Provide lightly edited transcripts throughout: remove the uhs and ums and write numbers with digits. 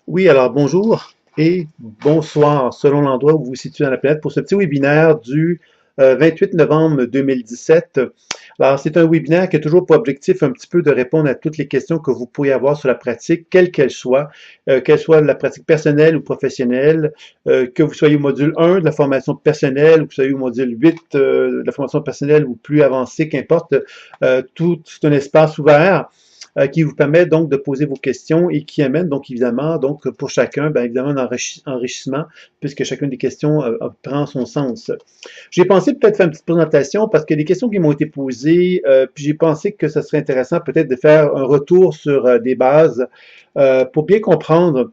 Oui, alors bonjour et bonsoir selon l'endroit où vous vous situez dans la planète pour ce petit webinaire du 28 novembre 2017. Alors, c'est un webinaire qui a toujours pour objectif un petit peu de répondre à toutes les questions que vous pourriez avoir sur la pratique, qu'elle soit de la pratique personnelle ou professionnelle, que vous soyez au module 1 de la formation personnelle ou que vous soyez au module 8 de la formation personnelle ou plus avancé, qu'importe, tout c'est un espace ouvert qui vous permet donc de poser vos questions et qui amène donc évidemment, donc pour chacun, bien évidemment, un enrichissement puisque chacune des questions prend son sens. J'ai pensé peut-être faire une petite présentation parce que les questions qui m'ont été posées, puis j'ai pensé que ce serait intéressant peut-être de faire un retour sur des bases pour bien comprendre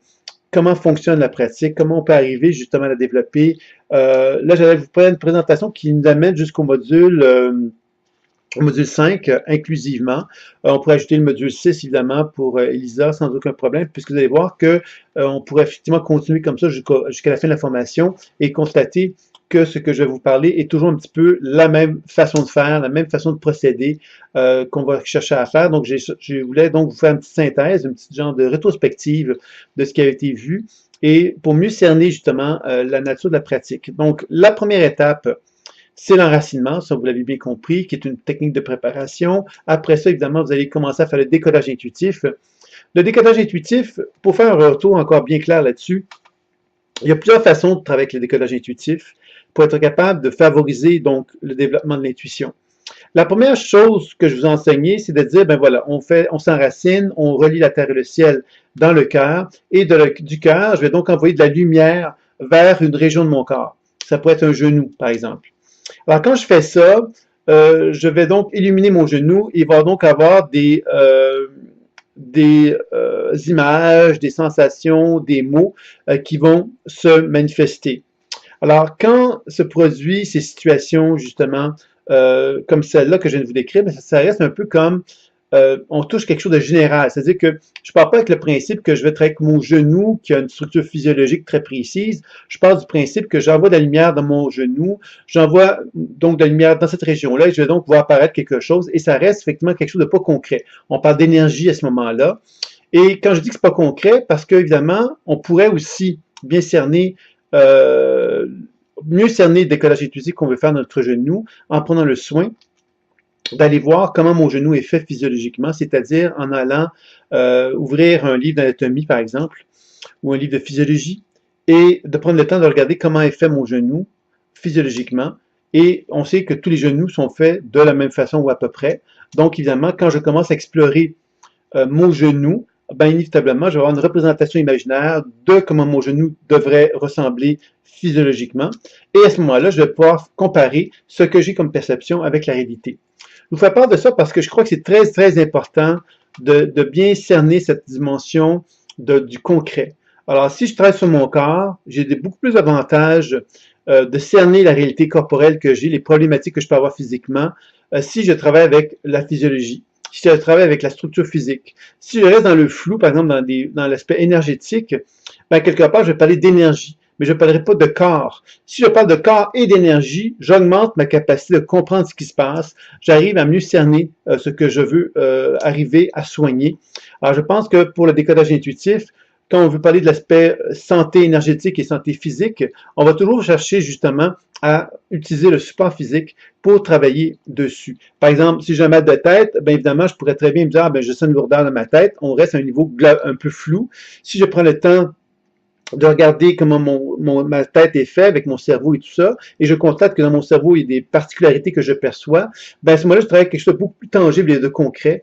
comment fonctionne la pratique, comment on peut arriver justement à la développer. Là, j'allais vous faire une présentation qui nous amène jusqu'au module 5, inclusivement. On pourrait ajouter le module 6, évidemment, pour Elisa, sans aucun problème, puisque vous allez voir que on pourrait effectivement continuer comme ça jusqu'à la fin de la formation et constater que ce que je vais vous parler est toujours un petit peu la même façon de faire, la même façon de procéder qu'on va chercher à faire. Donc, je voulais donc vous faire une petite synthèse, une petite genre de rétrospective de ce qui a été vu et pour mieux cerner justement la nature de la pratique. Donc, la première étape, c'est l'enracinement, ça vous l'avez bien compris, qui est une technique de préparation. Après ça, évidemment, vous allez commencer à faire le décodage intuitif. Le décodage intuitif, pour faire un retour encore bien clair là-dessus, il y a plusieurs façons de travailler avec le décodage intuitif pour être capable de favoriser donc le développement de l'intuition. La première chose que je vous ai enseignée, c'est de dire, ben voilà, on s'enracine, on relie la terre et le ciel dans le cœur, et du cœur, je vais donc envoyer de la lumière vers une région de mon corps. Ça pourrait être un genou, par exemple. Alors, quand je fais ça, je vais donc illuminer mon genou et il va donc avoir des images, des sensations, des mots qui vont se manifester. Alors, quand se produisent ces situations, justement, comme celle-là que je viens de vous décrire, ça reste un peu comme on touche quelque chose de général. C'est-à-dire que je ne pars pas avec le principe que je vais travailler avec mon genou qui a une structure physiologique très précise. Je pars du principe que j'envoie de la lumière dans mon genou, j'envoie donc de la lumière dans cette région-là et je vais donc voir apparaître quelque chose et ça reste effectivement quelque chose de pas concret. On parle d'énergie à ce moment-là. Et quand je dis que c'est pas concret, parce qu'évidemment, on pourrait aussi bien cerner mieux cerner le décollage intuitif qu'on veut faire dans notre genou en prenant le soin d'aller voir comment mon genou est fait physiologiquement, c'est-à-dire en allant ouvrir un livre d'anatomie, par exemple, ou un livre de physiologie, et de prendre le temps de regarder comment est fait mon genou physiologiquement. Et on sait que tous les genoux sont faits de la même façon ou à peu près. Donc, évidemment, quand je commence à explorer mon genou, ben, inévitablement, je vais avoir une représentation imaginaire de comment mon genou devrait ressembler physiologiquement. Et à ce moment-là, je vais pouvoir comparer ce que j'ai comme perception avec la réalité. Je vous fais part de ça parce que je crois que c'est très, très important de bien cerner cette dimension du concret. Alors, si je travaille sur mon corps, j'ai beaucoup plus d'avantages de cerner la réalité corporelle que j'ai, les problématiques que je peux avoir physiquement, si je travaille avec la physiologie, si je travaille avec la structure physique. Si je reste dans le flou, par exemple dans l'aspect énergétique, ben, quelque part, je vais parler d'énergie, mais je ne parlerai pas de corps. Si je parle de corps et d'énergie, j'augmente ma capacité de comprendre ce qui se passe, j'arrive à mieux cerner ce que je veux arriver à soigner. Alors, je pense que pour le décodage intuitif, quand on veut parler de l'aspect santé énergétique et santé physique, on va toujours chercher justement à utiliser le support physique pour travailler dessus. Par exemple, si j'ai un mal de tête, bien évidemment, je pourrais très bien me dire, ah, ben, je sens une lourdeur dans ma tête, on reste à un niveau un peu flou. Si je prends le temps de regarder comment ma tête est faite avec mon cerveau et tout ça, et je constate que dans mon cerveau, il y a des particularités que je perçois, ben à ce moment-là, je travaille avec quelque chose de beaucoup plus tangible et de concret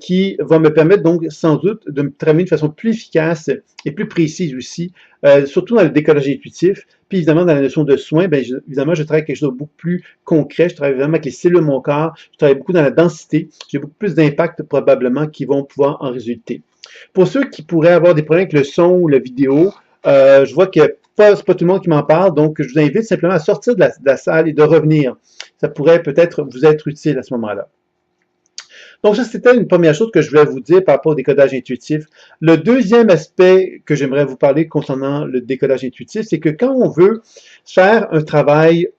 qui va me permettre donc sans doute de me travailler de façon plus efficace et plus précise aussi, surtout dans le décollage intuitif, puis évidemment dans la notion de soins, ben, évidemment, je travaille avec quelque chose de beaucoup plus concret, je travaille vraiment avec les cellules de mon corps, je travaille beaucoup dans la densité, j'ai beaucoup plus d'impact probablement qui vont pouvoir en résulter. Pour ceux qui pourraient avoir des problèmes avec le son ou la vidéo, je vois que c'est pas tout le monde qui m'en parle, donc je vous invite simplement à sortir de la salle et de revenir. Ça pourrait peut-être vous être utile à ce moment-là. Donc ça, c'était une première chose que je voulais vous dire par rapport au décodage intuitif. Le deuxième aspect que j'aimerais vous parler concernant le décodage intuitif, c'est que quand on veut faire un travail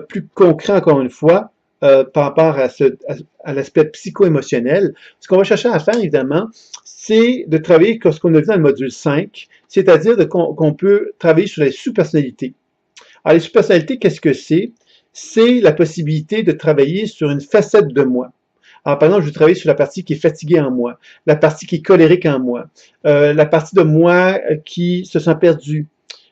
plus concret, encore une fois, par rapport à l'aspect psycho-émotionnel. Ce qu'on va chercher à faire, évidemment, c'est de travailler ce qu'on a vu dans le module 5, c'est-à-dire qu'on peut travailler sur les sous-personnalités. Alors, les sous-personnalités, qu'est-ce que c'est? C'est la possibilité de travailler sur une facette de moi. Alors, par exemple, je vais travailler sur la partie qui est fatiguée en moi, la partie qui est colérique en moi, la partie de moi qui se sent perdue,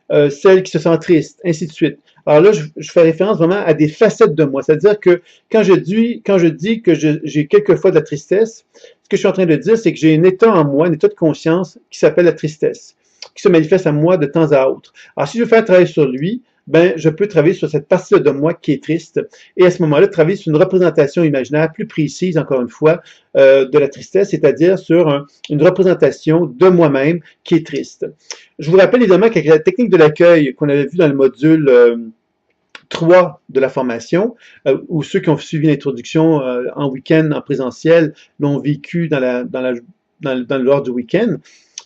celle qui se sent triste, ainsi de suite. Alors là, je fais référence vraiment à des facettes de moi. C'est-à-dire que quand je dis que j'ai quelquefois de la tristesse, ce que je suis en train de dire, c'est que j'ai un état en moi, un état de conscience qui s'appelle la tristesse, qui se manifeste à moi de temps à autre. Alors, si je veux faire un travail sur lui, ben, je peux travailler sur cette partie-là de moi qui est triste et à ce moment-là, travailler sur une représentation imaginaire plus précise, encore une fois, de la tristesse, c'est-à-dire sur une représentation de moi-même qui est triste. Je vous rappelle évidemment qu'avec la technique de l'accueil qu'on avait vu dans le module 3 de la formation, ou ceux qui ont suivi l'introduction en week-end, en présentiel, l'ont vécu dans l'ordre du week-end.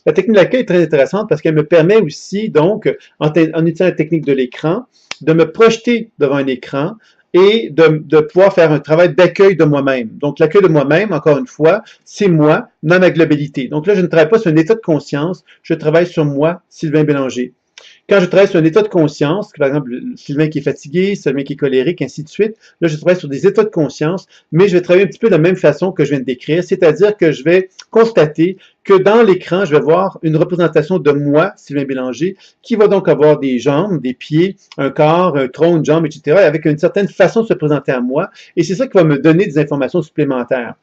La technique de l'accueil est très intéressante parce qu'elle me permet aussi, donc, en utilisant la technique de l'écran, de me projeter devant un écran et de pouvoir faire un travail d'accueil de moi-même. Donc, l'accueil de moi-même, encore une fois, c'est moi dans ma globalité. Donc là, je ne travaille pas sur un état de conscience, je travaille sur moi, Sylvain Bélanger. Quand je travaille sur un état de conscience, par exemple, Sylvain qui est fatigué, Sylvain qui est colérique, ainsi de suite, là, je travaille sur des états de conscience, mais je vais travailler un petit peu de la même façon que je viens de décrire, c'est-à-dire que je vais constater que dans l'écran, je vais voir une représentation de moi, Sylvain Bélanger, qui va donc avoir des jambes, des pieds, un corps, un tronc, une jambe, etc., avec une certaine façon de se présenter à moi, et c'est ça qui va me donner des informations supplémentaires.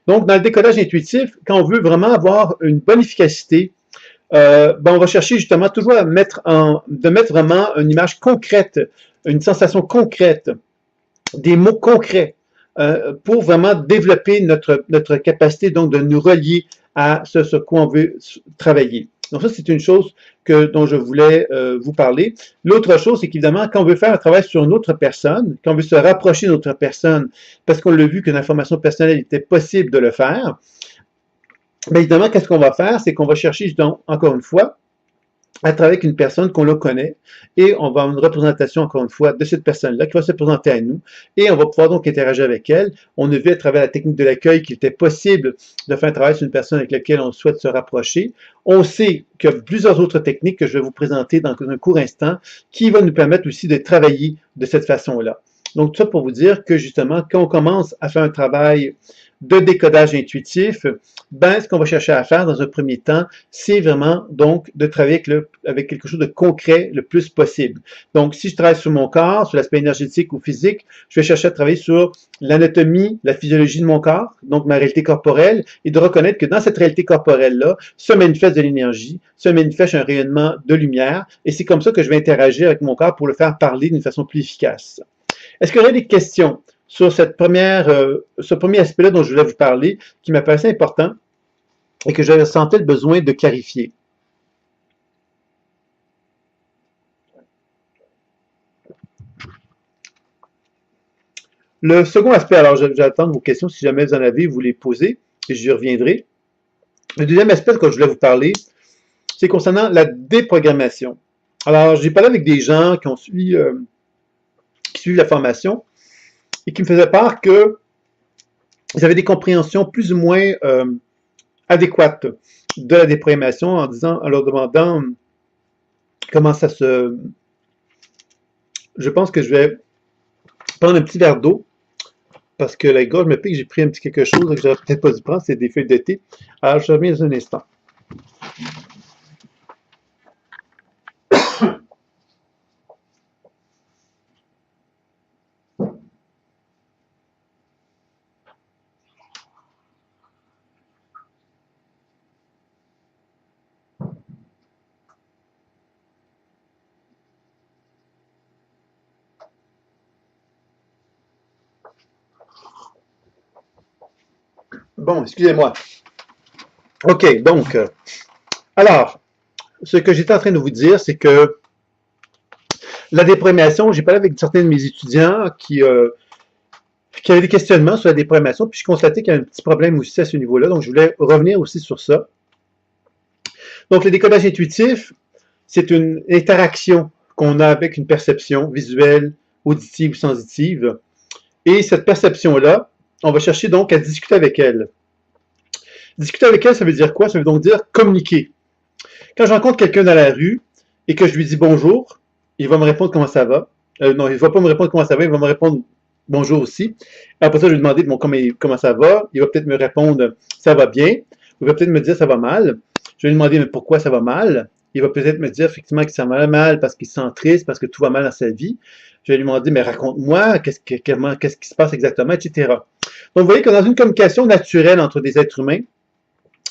Donc, dans le décodage intuitif, quand on veut vraiment avoir une bonne efficacité, ben on va chercher justement toujours de mettre vraiment une image concrète, une sensation concrète, des mots concrets, pour vraiment développer notre capacité donc de nous relier à ce quoi on veut travailler. Donc ça, c'est une chose dont je voulais vous parler. L'autre chose, c'est qu'évidemment, quand on veut faire un travail sur une autre personne, quand on veut se rapprocher d'une autre personne, parce qu'on l'a vu que l'information personnelle était possible de le faire, bien évidemment, qu'est-ce qu'on va faire? C'est qu'on va chercher, donc, encore une fois, à travailler avec une personne qu'on le connaît et on va avoir une représentation, encore une fois, de cette personne-là qui va se présenter à nous et on va pouvoir donc interagir avec elle. On a vu à travers la technique de l'accueil qu'il était possible de faire un travail sur une personne avec laquelle on souhaite se rapprocher. On sait qu'il y a plusieurs autres techniques que je vais vous présenter dans un court instant qui vont nous permettre aussi de travailler de cette façon-là. Donc, tout ça pour vous dire que justement, quand on commence à faire un travail de décodage intuitif, ben, ce qu'on va chercher à faire dans un premier temps, c'est vraiment donc de travailler avec quelque chose de concret le plus possible. Donc, si je travaille sur mon corps, sur l'aspect énergétique ou physique, je vais chercher à travailler sur l'anatomie, la physiologie de mon corps, donc ma réalité corporelle, et de reconnaître que dans cette réalité corporelle-là, se manifeste de l'énergie, se manifeste un rayonnement de lumière, et c'est comme ça que je vais interagir avec mon corps pour le faire parler d'une façon plus efficace. Est-ce qu'il y aurait des questions sur ce premier aspect-là dont je voulais vous parler, qui m'apparaissait important et que j'avais senti le besoin de clarifier? Le second aspect, alors j'attends vos questions, si jamais vous en avez, vous les posez, et j'y reviendrai. Le deuxième aspect que je voulais vous parler, c'est concernant la déprogrammation. Alors, j'ai parlé avec des gens qui ont suivi la formation et qui me faisaient part qu'ils avaient des compréhensions plus ou moins adéquates de la déprogrammation en leur demandant comment ça se... Je pense que je vais prendre un petit verre d'eau parce que la gorge me pique, j'ai pris un petit quelque chose que j'aurais peut-être pas dû prendre, c'est des feuilles de thé. Alors, je reviens dans un instant. Bon, excusez-moi. OK, donc, alors, ce que j'étais en train de vous dire, c'est que la déprogrammation, j'ai parlé avec certains de mes étudiants qui avaient des questionnements sur la déprogrammation, puis je constatais qu'il y a un petit problème aussi à ce niveau-là, donc je voulais revenir aussi sur ça. Donc, le décodage intuitif, c'est une interaction qu'on a avec une perception visuelle, auditive ou sensitive. Et cette perception-là, on va chercher donc à discuter avec elle. Discuter avec elle, ça veut dire quoi? Ça veut donc dire communiquer. Quand je rencontre quelqu'un dans la rue et que je lui dis bonjour, il va me répondre comment ça va. Non, il ne va pas me répondre comment ça va, il va me répondre bonjour aussi. Après ça, je vais lui demander bon, comment ça va. Il va peut-être me répondre ça va bien. Il va peut-être me dire ça va mal. Je vais lui demander mais pourquoi ça va mal. Il va peut-être me dire effectivement que ça va mal parce qu'il se sent triste, parce que tout va mal dans sa vie. Je vais lui demander mais raconte-moi, qu'est-ce qui se passe exactement, etc. Donc vous voyez que dans une communication naturelle entre des êtres humains,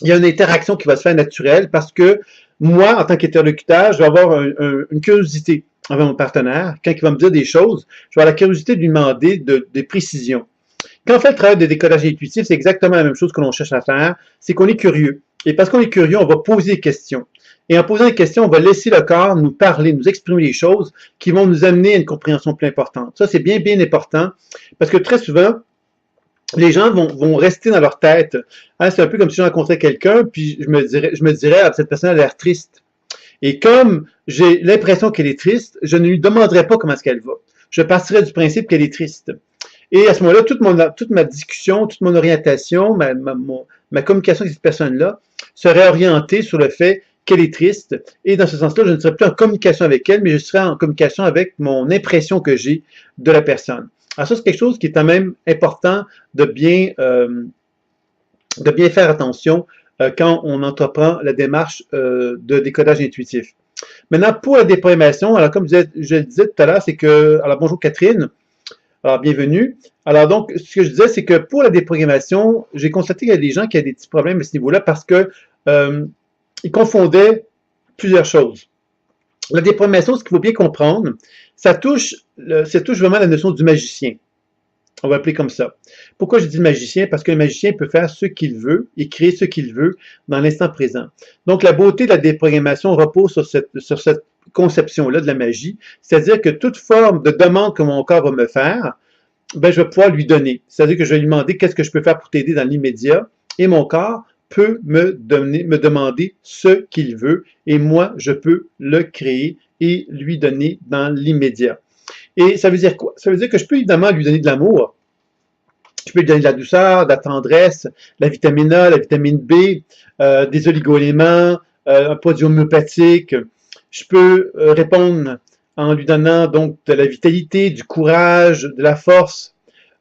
il y a une interaction qui va se faire naturelle parce que moi, en tant qu'interlocuteur, je vais avoir une curiosité envers mon partenaire. Quand il va me dire des choses, je vais avoir la curiosité de lui demander des précisions. Quand on fait le travail de décodage intuitif, c'est exactement la même chose que l'on cherche à faire, c'est qu'on est curieux. Et parce qu'on est curieux, on va poser des questions. Et en posant des questions, on va laisser le corps nous parler, nous exprimer les choses qui vont nous amener à une compréhension plus importante. Ça, c'est bien, bien important parce que très souvent, les gens vont rester dans leur tête. Hein, c'est un peu comme si je rencontrais quelqu'un, puis je me dirais ah, cette personne a l'air triste. Et comme j'ai l'impression qu'elle est triste, je ne lui demanderai pas comment est-ce qu'elle va. Je partirai du principe qu'elle est triste. Et à ce moment-là, toute ma discussion, toute mon orientation, ma communication avec cette personne-là serait orientée sur le fait qu'elle est triste. Et dans ce sens-là, je ne serai plus en communication avec elle, mais je serai en communication avec mon impression que j'ai de la personne. Alors ça, c'est quelque chose qui est quand même important de bien faire attention quand on entreprend la démarche de décodage intuitif. Maintenant, pour la déprogrammation, alors comme je le disais tout à l'heure, c'est que, alors bonjour Catherine, alors bienvenue. Alors donc, ce que je disais, c'est que pour la déprogrammation, j'ai constaté qu'il y a des gens qui avaient des petits problèmes à ce niveau-là parce que ils confondaient plusieurs choses. La déprogrammation, ce qu'il faut bien comprendre, ça touche vraiment la notion du magicien. On va l'appeler comme ça. Pourquoi je dis magicien? Parce que le magicien peut faire ce qu'il veut et créer ce qu'il veut dans l'instant présent. Donc, la beauté de la déprogrammation repose sur cette conception-là de la magie, c'est-à-dire que toute forme de demande que mon corps va me faire, ben, je vais pouvoir lui donner. C'est-à-dire que je vais lui demander qu'est-ce que je peux faire pour t'aider dans l'immédiat, et mon corps peut me demander ce qu'il veut, et moi, je peux le créer et lui donner dans l'immédiat. Et ça veut dire quoi? Ça veut dire que je peux évidemment lui donner de l'amour. Je peux lui donner de la douceur, de la tendresse, la vitamine A, la vitamine B, des oligo-éléments, un produit homéopathique. Je peux répondre en lui donnant donc de la vitalité, du courage, de la force.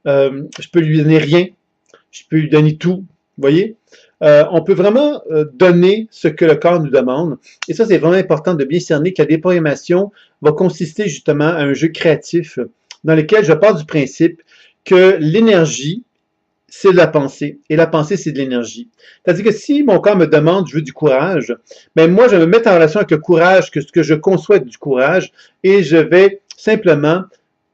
Je peux lui donner rien. Je peux lui donner tout. Vous voyez? On peut vraiment donner ce que le corps nous demande. Et ça, c'est vraiment important de bien cerner que la déprogrammation va consister justement à un jeu créatif dans lequel je pars du principe que l'énergie, c'est de la pensée. Et la pensée, c'est de l'énergie. C'est-à-dire que si mon corps me demande, je veux du courage, ben moi, je vais me mettre en relation avec le courage, ce que je conçois du courage, et je vais simplement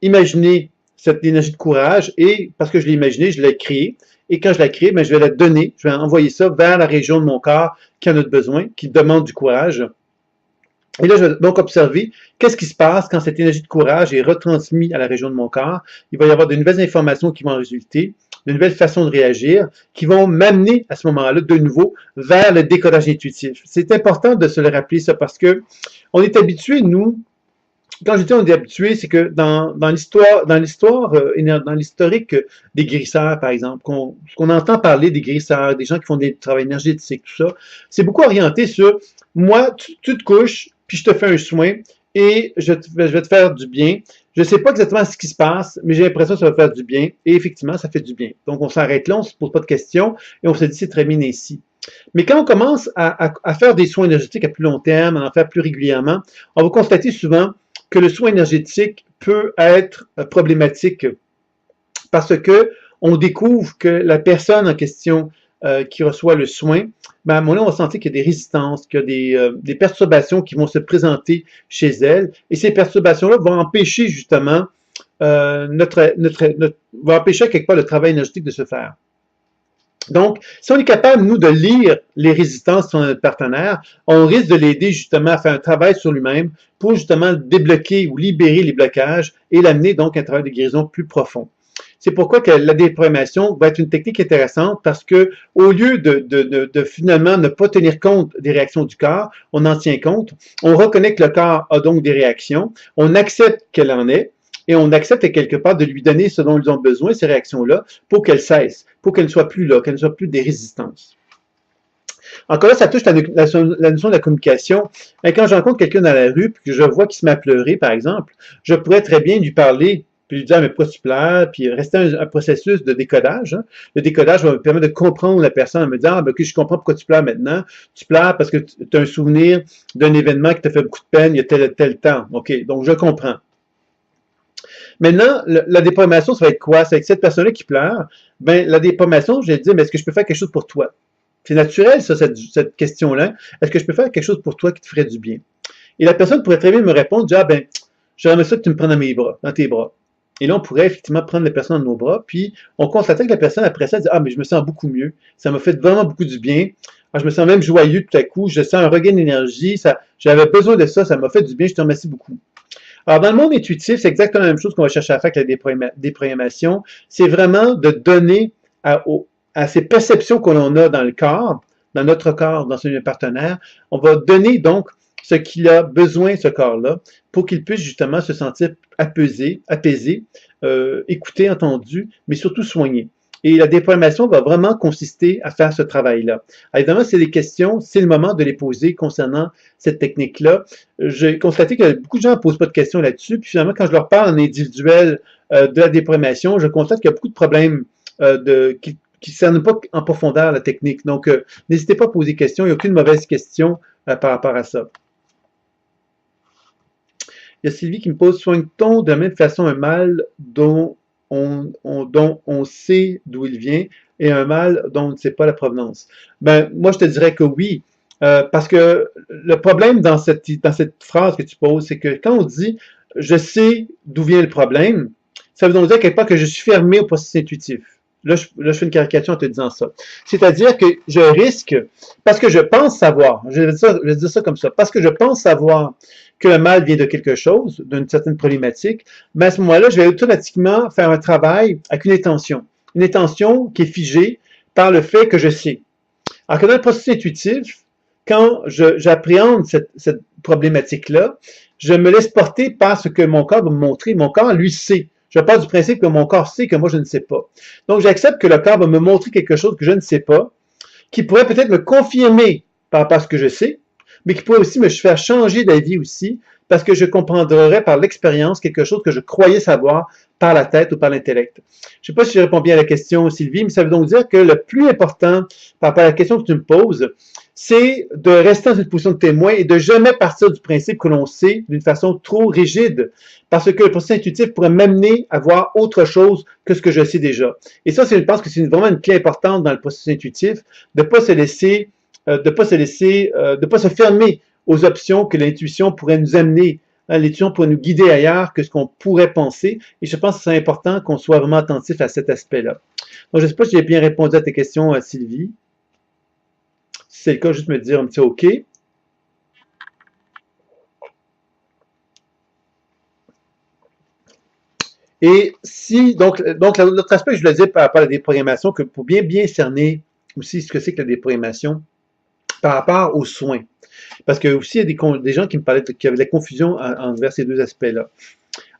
imaginer cette énergie de courage, et parce que je l'ai imaginé, je l'ai créé. Et quand je la crée, ben, je vais la donner, je vais envoyer ça vers la région de mon corps qui en a besoin, qui demande du courage. Et là, je vais donc observer qu'est-ce qui se passe quand cette énergie de courage est retransmise à la région de mon corps. Il va y avoir de nouvelles informations qui vont en résulter, de nouvelles façons de réagir, qui vont m'amener à ce moment-là de nouveau vers le décodage intuitif. C'est important de se le rappeler ça parce que on est habitué, nous, quand je dis on est habitué, c'est que dans l'historique des guérisseurs, par exemple, qu'on entend parler des guérisseurs, des gens qui font des travail énergétique, tout ça, c'est beaucoup orienté sur moi, tu te couches, puis je te fais un soin et je vais te faire du bien. Je ne sais pas exactement ce qui se passe, mais j'ai l'impression que ça va faire du bien. Et effectivement, ça fait du bien. Donc, on s'arrête là, on ne se pose pas de questions et on se dit c'est très bien ainsi. Mais quand on commence à faire des soins énergétiques à plus long terme, à en faire plus régulièrement, on va constater souvent que le soin énergétique peut être problématique parce que on découvre que la personne en question qui reçoit le soin, ben, à un moment donné, on va sentir qu'il y a des résistances, qu'il y a des perturbations qui vont se présenter chez elle, et ces perturbations-là vont empêcher justement va empêcher quelque part le travail énergétique de se faire. Donc, si on est capable, nous, de lire les résistances sur notre partenaire, on risque de l'aider justement à faire un travail sur lui-même pour justement débloquer ou libérer les blocages et l'amener donc à un travail de guérison plus profond. C'est pourquoi que la déprogrammation va être une technique intéressante parce que au lieu de finalement ne pas tenir compte des réactions du corps, on en tient compte, on reconnaît que le corps a donc des réactions, on accepte qu'elle en est, et on accepte quelque part de lui donner ce dont ils ont besoin, ces réactions-là, pour qu'elles cessent, pour qu'elles ne soient plus là, qu'elles ne soient plus des résistances. Encore là, ça touche la notion de la communication. Mais quand je rencontre quelqu'un dans la rue, puis que je vois qu'il se met à pleurer, par exemple, je pourrais très bien lui parler, puis lui dire, mais pourquoi tu pleures, puis rester un processus de décodage. Hein. Le décodage va me permettre de comprendre la personne, en me dire, ah, ben, ok, je comprends pourquoi tu pleures maintenant. Tu pleures parce que tu as un souvenir d'un événement qui t'a fait beaucoup de peine il y a tel temps. OK, donc je comprends. Maintenant, la déprogrammation, ça va être quoi? C'est avec cette personne-là qui pleure. Ben, la déprogrammation, je vais dire, mais est-ce que je peux faire quelque chose pour toi? C'est naturel, ça, cette question-là. Est-ce que je peux faire quelque chose pour toi qui te ferait du bien? Et la personne pourrait très bien me répondre, dire, ah ben, j'aimerais ça que tu me prennes dans tes bras. Et là, on pourrait effectivement prendre la personne dans nos bras, puis on constatait que la personne, après ça, dit, ah, mais je me sens beaucoup mieux. Ça m'a fait vraiment beaucoup du bien. Ah, je me sens même joyeux tout à coup. Je sens un regain d'énergie. J'avais besoin de ça. Ça m'a fait du bien. Je te remercie beaucoup. Alors, dans le monde intuitif, c'est exactement la même chose qu'on va chercher à faire avec la déprogrammation. C'est vraiment de donner à ces perceptions que l'on a dans le corps, dans notre corps, dans celui d'un partenaire, on va donner donc ce qu'il a besoin, ce corps-là, pour qu'il puisse justement se sentir apaisé, écouté, entendu, mais surtout soigné. Et la déprogrammation va vraiment consister à faire ce travail-là. Évidemment, c'est des questions, c'est le moment de les poser concernant cette technique-là. J'ai constaté que beaucoup de gens ne posent pas de questions là-dessus, puis finalement, quand je leur parle en individuel de la déprogrammation, je constate qu'il y a beaucoup de problèmes qui ne cernent pas en profondeur la technique. Donc, n'hésitez pas à poser des questions, il n'y a aucune mauvaise question par rapport à ça. Il y a Sylvie qui me pose, soigne-t-on de la même façon un mal dont on sait d'où il vient et un mal dont on ne sait pas la provenance? Ben, moi, je te dirais que oui, parce que le problème dans cette phrase que tu poses, c'est que quand on dit « je sais d'où vient le problème », ça veut donc dire quelque part que je suis fermé au processus intuitif. Là, je fais une caricature en te disant ça. C'est-à-dire que je risque, parce que je pense savoir, je vais dire ça comme ça, parce que je pense savoir que le mal vient de quelque chose, d'une certaine problématique, mais à ce moment-là, je vais automatiquement faire un travail avec une intention qui est figée par le fait que je sais. Alors que dans le processus intuitif, quand j'appréhende cette problématique-là, je me laisse porter par ce que mon corps va me montrer. Mon corps, lui, sait. Je pars du principe que mon corps sait que moi, je ne sais pas. Donc, j'accepte que le corps va me montrer quelque chose que je ne sais pas, qui pourrait peut-être me confirmer par rapport à ce que je sais, mais qui pourrait aussi me faire changer d'avis aussi, parce que je comprendrais par l'expérience quelque chose que je croyais savoir par la tête ou par l'intellect. Je ne sais pas si je réponds bien à la question, Sylvie, mais ça veut donc dire que le plus important par rapport à la question que tu me poses, c'est de rester dans une position de témoin et de jamais partir du principe que l'on sait d'une façon trop rigide, parce que le processus intuitif pourrait m'amener à voir autre chose que ce que je sais déjà. Et ça, je pense que c'est vraiment une clé importante dans le processus intuitif, de ne pas se laisser, de pas se fermer aux options que l'intuition pourrait nous amener. L'intuition pourrait nous guider ailleurs que ce qu'on pourrait penser. Et je pense que c'est important qu'on soit vraiment attentif à cet aspect-là. Donc, je ne sais pas si j'ai bien répondu à tes questions, Sylvie. Si c'est le cas, juste me dire un petit OK. Et si, donc l'autre aspect, je le dis par rapport à la déprogrammation, que pour bien cerner aussi ce que c'est que la déprogrammation par rapport aux soins. Parce que aussi, il y a des gens qui me parlaient qui avaient de la confusion envers ces deux aspects-là.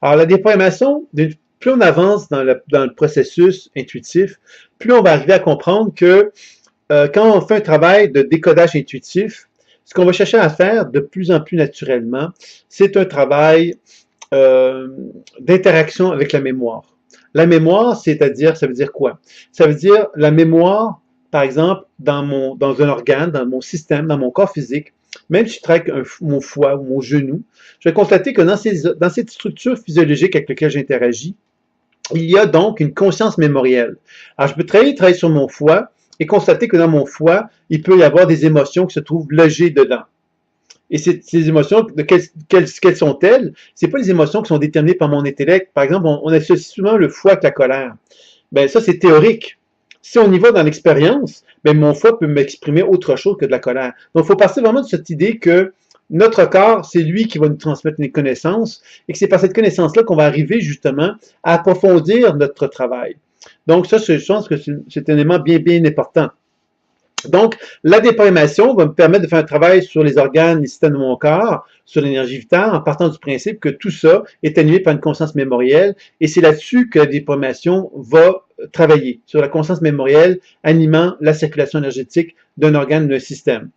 Alors, la déprogrammation, plus on avance dans le processus intuitif, plus on va arriver à comprendre que quand on fait un travail de décodage intuitif, ce qu'on va chercher à faire de plus en plus naturellement, c'est un travail d'interaction avec la mémoire. La mémoire, c'est-à-dire, ça veut dire quoi? Ça veut dire la mémoire, par exemple, dans un organe, dans mon système, dans mon corps physique, même si je traque mon foie ou mon genou, je vais constater que dans cette structure physiologique avec laquelle j'interagis, il y a donc une conscience mémorielle. Alors, je peux travailler sur mon foie et constater que dans mon foie, il peut y avoir des émotions qui se trouvent logées dedans. Et ces émotions, quelles sont-elles? Ce pas les émotions qui sont déterminées par mon intellect. Par exemple, on associe souvent le foie avec la colère. Ben ça, c'est théorique. Si on y va dans l'expérience, ben mon foie peut m'exprimer autre chose que de la colère. Donc, il faut passer vraiment de cette idée que notre corps, c'est lui qui va nous transmettre les connaissances et que c'est par cette connaissance-là qu'on va arriver justement à approfondir notre travail. Donc, ça, je pense que c'est un élément bien important. Donc, la déprogrammation va me permettre de faire un travail sur les organes, les systèmes de mon corps, sur l'énergie vitale, en partant du principe que tout ça est animé par une conscience mémorielle, et c'est là-dessus que la déprogrammation va travailler, sur la conscience mémorielle animant la circulation énergétique d'un organe, d'un système.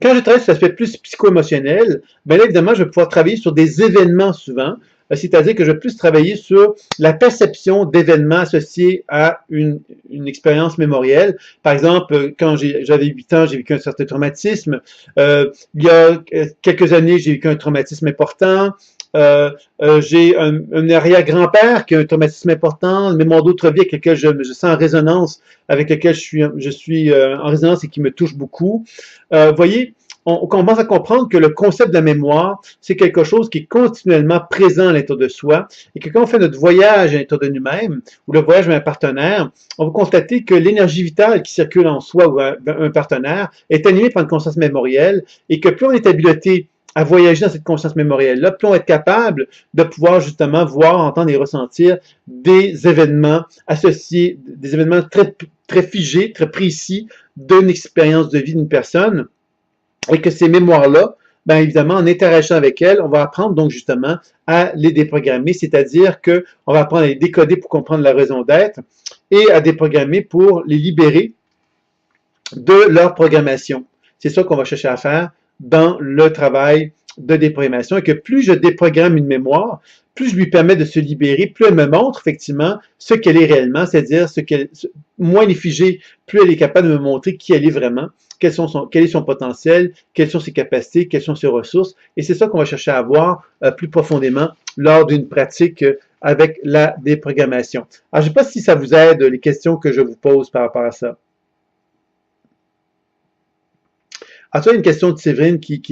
Quand je travaille sur l'aspect plus psycho-émotionnel, bien là, évidemment, je vais pouvoir travailler sur des événements souvent, c'est-à-dire que je vais plus travailler sur la perception d'événements associés à une expérience mémorielle. Par exemple, quand j'avais 8 ans, j'ai vécu un certain traumatisme. Il y a quelques années, j'ai vécu un traumatisme important. J'ai un arrière-grand-père qui a un traumatisme important, une mémoire d'autre vie avec laquelle je sens en résonance, avec laquelle je suis en résonance et qui me touche beaucoup. Voyez, on commence à comprendre que le concept de la mémoire, c'est quelque chose qui est continuellement présent à l'intérieur de soi et que quand on fait notre voyage à l'intérieur de nous-mêmes ou le voyage vers un partenaire, on va constater que l'énergie vitale qui circule en soi ou un partenaire est animée par une conscience mémorielle et que plus on est habilité à voyager dans cette conscience mémorielle-là, plus on va être capable de pouvoir justement voir, entendre et ressentir des événements associés, des événements très, très figés, très précis d'une expérience de vie d'une personne. Et que ces mémoires-là, bien évidemment, en interagissant avec elles, on va apprendre donc justement à les déprogrammer, c'est-à-dire qu'on va apprendre à les décoder pour comprendre la raison d'être et à déprogrammer pour les libérer de leur programmation. C'est ça qu'on va chercher à faire dans le travail de déprogrammation et que plus je déprogramme une mémoire, plus je lui permets de se libérer, plus elle me montre effectivement ce qu'elle est réellement, c'est-à-dire moins elle est figée, plus elle est capable de me montrer qui elle est vraiment, quel est son potentiel, quelles sont ses capacités, quelles sont ses ressources. Et c'est ça qu'on va chercher à voir plus profondément lors d'une pratique avec la déprogrammation. Alors, je ne sais pas si ça vous aide, les questions que je vous pose par rapport à ça. Ah, ça, une question de Séverine qui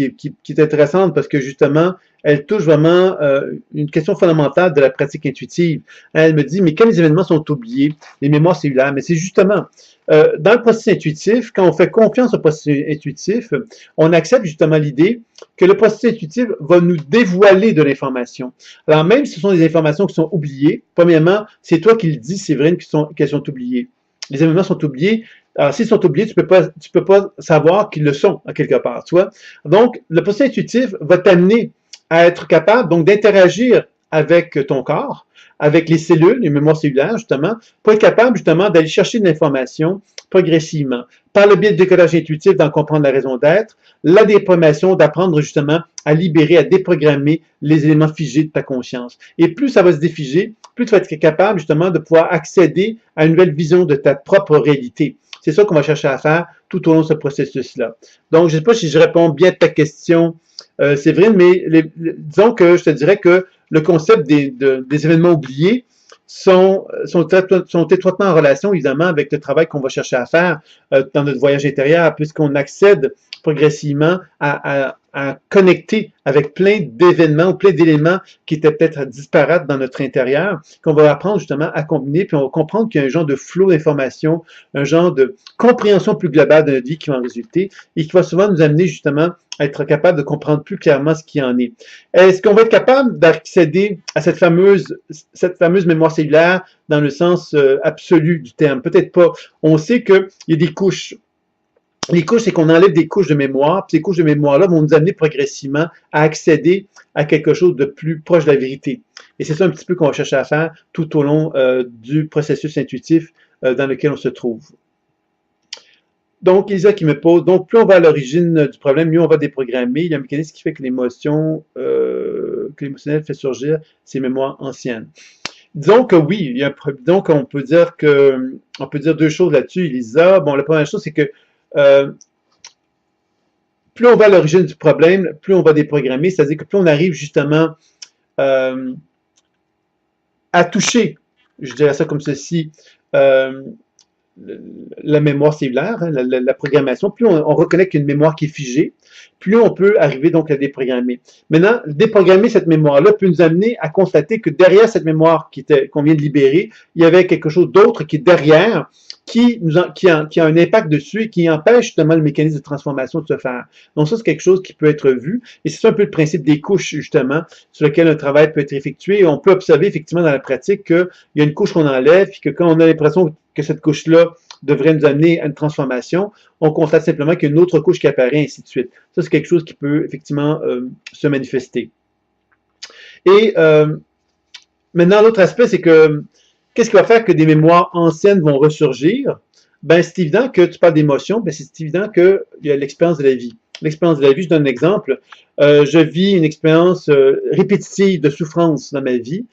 est intéressante parce que justement, elle touche vraiment une question fondamentale de la pratique intuitive. Elle me dit, mais quand les événements sont oubliés, les mémoires cellulaires, mais c'est justement, dans le processus intuitif, quand on fait confiance au processus intuitif, on accepte justement l'idée que le processus intuitif va nous dévoiler de l'information. Alors même si ce sont des informations qui sont oubliées, premièrement, c'est toi qui le dis, Séverine, qu'elles sont oubliées. Les événements sont oubliés. Alors, s'ils sont oubliés, tu peux pas savoir qu'ils le sont, à quelque part, tu vois. Donc, le processus intuitif va t'amener à être capable, donc, d'interagir avec ton corps, avec les cellules, les mémoires cellulaires, justement, pour être capable, justement, d'aller chercher de l'information progressivement. Par le biais du décodage intuitif, d'en comprendre la raison d'être, la déprogrammation, d'apprendre, justement, à libérer, à déprogrammer les éléments figés de ta conscience. Et plus ça va se défiger, plus tu vas être capable, justement, de pouvoir accéder à une nouvelle vision de ta propre réalité. C'est ça qu'on va chercher à faire tout au long de ce processus-là. Donc, je ne sais pas si je réponds bien à ta question, Séverine, mais disons que je te dirais que le concept des événements oubliés sont étroitement en relation, évidemment, avec le travail qu'on va chercher à faire dans notre voyage intérieur, puisqu'on accède progressivement à connecter avec plein d'événements ou plein d'éléments qui étaient peut-être disparates dans notre intérieur, qu'on va apprendre justement à combiner, puis on va comprendre qu'il y a un genre de flot d'informations, un genre de compréhension plus globale de notre vie qui va en résulter et qui va souvent nous amener justement à être capable de comprendre plus clairement ce qui en est. Est-ce qu'on va être capable d'accéder à cette fameuse mémoire cellulaire dans le sens absolu du terme? Peut-être pas. On sait qu'il y a des couches. Les couches, c'est qu'on enlève des couches de mémoire, puis ces couches de mémoire-là vont nous amener progressivement à accéder à quelque chose de plus proche de la vérité. Et c'est ça un petit peu qu'on va chercher à faire tout au long du processus intuitif dans lequel on se trouve. Donc, Lisa qui me pose, donc plus on va à l'origine du problème, mieux on va déprogrammer. Il y a un mécanisme qui fait que l'émotionnel fait surgir ses mémoires anciennes. Disons que oui, donc on peut dire deux choses là-dessus, Lisa. Bon, la première chose, c'est que plus on va à l'origine du problème, plus on va déprogrammer, c'est-à-dire que plus on arrive justement à toucher, je dirais ça comme ceci, la mémoire cellulaire, hein, la programmation, plus on reconnaît qu'il y a une mémoire qui est figée, plus on peut arriver donc à déprogrammer. Maintenant, déprogrammer cette mémoire-là peut nous amener à constater que derrière cette mémoire qu'on vient de libérer, il y avait quelque chose d'autre qui est derrière, qui a un impact dessus et qui empêche justement le mécanisme de transformation de se faire. Donc ça, c'est quelque chose qui peut être vu. Et c'est un peu le principe des couches, justement, sur lequel un travail peut être effectué. Et on peut observer effectivement dans la pratique qu'il y a une couche qu'on enlève, puis que quand on a l'impression que cette couche-là devrait nous amener à une transformation, on constate simplement qu'il y a une autre couche qui apparaît, ainsi de suite. Ça, c'est quelque chose qui peut effectivement se manifester. Et maintenant, l'autre aspect, c'est que qu'est-ce qui va faire que des mémoires anciennes vont ressurgir? Ben, c'est évident que tu parles d'émotion, ben, c'est évident qu'il y a l'expérience de la vie. L'expérience de la vie, je donne un exemple. Je vis une expérience répétitive de souffrance dans ma vie.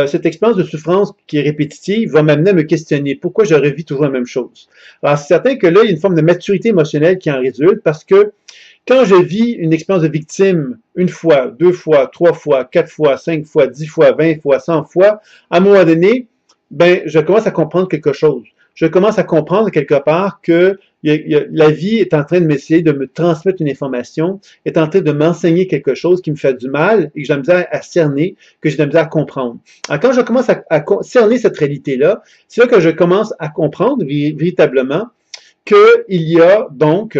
Cette expérience de souffrance qui est répétitive va m'amener à me questionner pourquoi je revis toujours la même chose. Alors, c'est certain que là, il y a une forme de maturité émotionnelle qui en résulte parce que quand je vis une expérience de victime une fois, deux fois, trois fois, quatre fois, cinq fois, 10 fois, 20 fois, 100 fois, à un moment donné, ben, je commence à comprendre quelque chose. Je commence à comprendre quelque part que la vie est en train de m'essayer de me transmettre une information, est en train de m'enseigner quelque chose qui me fait du mal et que j'ai de la misère à cerner, que j'ai de la misère à comprendre. Alors, quand je commence à cerner cette réalité-là, c'est là que je commence à comprendre véritablement qu'il y a donc